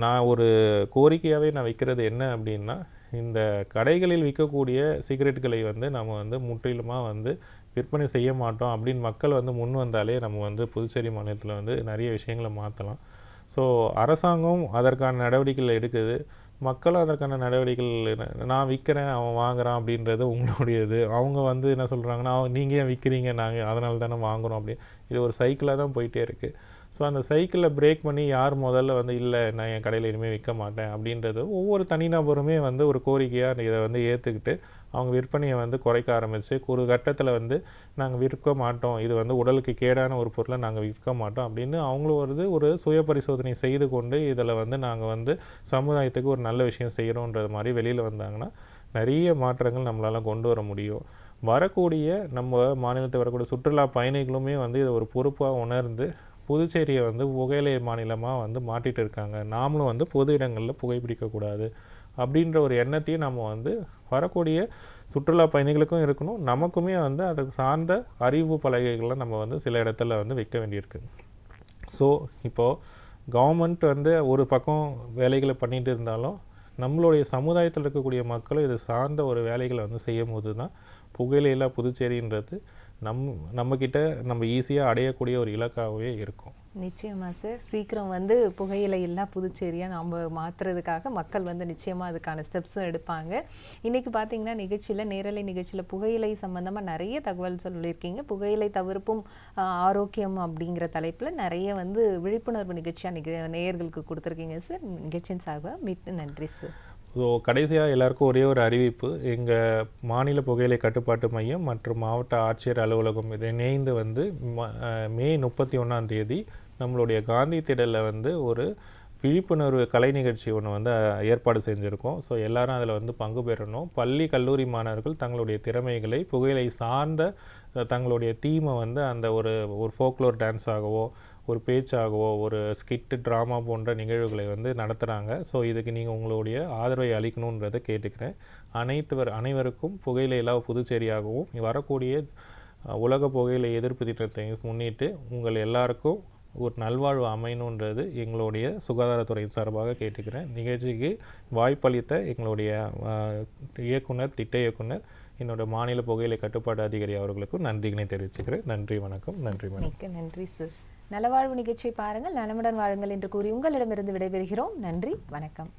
B: நான் ஒரு கோரிக்கையாகவே நான் வைக்கிறது என்ன அப்படின்னா, இந்த கடைகளில் விற்கக்கூடிய சிகரெட்டுகளை வந்து நம்ம வந்து முற்றிலுமாக வந்து விற்பனை செய்ய மாட்டோம் அப்படின்னு மக்கள் வந்து முன் வந்தாலே நம்ம வந்து புதுச்சேரி மாநிலத்தில் வந்து நிறைய விஷயங்களை மாற்றலாம். ஸோ அரசாங்கம் அதற்கான நடவடிக்கைகள் எடுக்குது, மக்களும் அதற்கான நடவடிக்கைகள் நான் விற்கிறேன் அவன் வாங்குகிறான் அப்படின்றது உங்களுடையது. அவங்க வந்து என்ன சொல்கிறாங்கன்னா, நீங்கள் ஏன் விற்கிறீங்க, நாங்கள் அதனால தானே வாங்குகிறோம் அப்படின்னு. இது ஒரு சைக்கிளாக தான் போயிட்டே இருக்குது. ஸோ அந்த சைக்கிளில் பிரேக் பண்ணி யார் முதல்ல வந்து இல்லை நான் என் கடையில் இனிமேல் விற்க மாட்டேன் அப்படின்றது ஒவ்வொரு தனிநபருமே வந்து ஒரு கோரிக்கையாக இதை வந்து ஏற்றுக்கிட்டு அவங்க விற்பனையை வந்து குறைக்க ஆரம்பித்து ஒரு கட்டத்தில் வந்து நாங்கள் விற்க மாட்டோம், இது வந்து உடலுக்கு கேடான ஒரு பொருளை நாங்கள் விற்க மாட்டோம் அப்படின்னு அவங்களும் ஒரு சுய பரிசோதனை செய்து கொண்டு இதில் வந்து நாங்கள் வந்து சமுதாயத்துக்கு ஒரு நல்ல விஷயம் செய்கிறோன்றது மாதிரி வெளியில் வந்தாங்கன்னா நிறைய மாற்றங்கள் நம்மளால் கொண்டு வர முடியும். வரக்கூடிய நம்ம மாநிலத்தை வரக்கூடிய சுற்றுலா பயணிகளுமே வந்து இதை ஒரு பொறுப்பாக உணர்ந்து புதுச்சேரியை வந்து புகையிலை மாநிலமாக வந்து மாட்டிகிட்டு இருக்காங்க. நாமளும் வந்து பொது இடங்களில் புகைப்பிடிக்கக்கூடாது அப்படின்ற ஒரு எண்ணத்தையும் நம்ம வந்து வரக்கூடிய சுற்றுலா பயணிகளுக்கும் இருக்கணும், நமக்குமே வந்து அதுக்கு சார்ந்த அறிவு பலகைகளை நம்ம வந்து சில இடத்துல வந்து வைக்க வேண்டியிருக்கு. ஸோ இப்போது கவர்மெண்ட் வந்து ஒரு பக்கம் வேலைகளை பண்ணிகிட்டு இருந்தாலும் நம்மளுடைய சமுதாயத்தில் இருக்கக்கூடிய மக்களும் இது சார்ந்த ஒரு வேலைகளை வந்து செய்யும் போது தான் புகையிலையில்லா புதுச்சேரின்றது நம்மக்கிட்ட நம்ம ஈஸியாக அடையக்கூடிய ஒரு இலக்காகவே இருக்கும்.
A: நிச்சயமா சார். சீக்கிரம் வந்து புகையிலை இல்லா புதுச்சேரியாக நாம் மாற்றுறதுக்காக மக்கள் வந்து நிச்சயமாக அதுக்கான ஸ்டெப்ஸும் எடுப்பாங்க. இன்றைக்கி பார்த்தீங்கன்னா நிகழ்ச்சியில், நேரலை நிகழ்ச்சியில் புகையிலை சம்மந்தமாக நிறைய தகவல் சொல்லியிருக்கீங்க. புகையிலை தவிர்ப்பும் ஆரோக்கியம் அப்படிங்கிற தலைப்பில் நிறைய வந்து விழிப்புணர்வு நிகழ்ச்சியாக நேயர்களுக்கு கொடுத்துருக்கீங்க சார். நிகழ்ச்சியின் சார்பாக மீட்டு நன்றி சார்.
B: ஸோ கடைசியாக எல்லாருக்கும் ஒரே ஒரு அறிவிப்பு. எங்கள் மாநில புகையிலை கட்டுப்பாட்டு மையம் மற்றும் மாவட்ட ஆட்சியர் அலுவலகம் இணைந்து வந்து மே 31 நம்மளுடைய காந்தி திடலில் வந்து ஒரு விழிப்புணர்வு கலை நிகழ்ச்சி ஒன்று வந்து ஏற்பாடு செஞ்சுருக்கோம். ஸோ எல்லாரும் அதில் வந்து பங்கு பெறணும். பள்ளி கல்லூரி மாணவர்கள் தங்களுடைய திறமைகளை புகையிலை சார்ந்த தங்களுடைய தீமை வந்து அந்த ஒரு ஃபோக்லோர் டான்ஸாகவோ ஒரு பேச்சாகவோ ஒரு ஸ்கிட்டு ட்ராமா போன்ற நிகழ்வுகளை வந்து நடத்துகிறாங்க. ஸோ இதுக்கு நீங்கள் உங்களுடைய ஆதரவை அளிக்கணுன்றதை கேட்டுக்கிறேன். அனைவருக்கும் புகையிலை இல்லா புதுச்சேரியாகவும் வரக்கூடிய உலக புகையிலை எதிர்ப்பு திட்டத்தை முன்னிட்டு உங்கள் எல்லாருக்கும் ஒரு நல்வாழ்வு அமையணுன்றது எங்களுடைய சுகாதாரத்துறையின் சார்பாக கேட்டுக்கிறேன். நிகழ்ச்சிக்கு வாய்ப்பளித்த எங்களுடைய இயக்குனர், திட்ட இயக்குனர், என்னோட மாநில புகையிலை கட்டுப்பாட்டு அதிகாரி அவர்களுக்கும் நன்றிகளை தெரிவிச்சுக்கிறேன். நன்றி, வணக்கம். நன்றி மேடம்.
A: நன்றி சார். நலவாழ்வு நிகழ்ச்சியை பாருங்கள், நலமுடன் வாழுங்கள் என்று கூறி உங்களிடமிருந்து விடைபெறுகிறோம். நன்றி, வணக்கம்.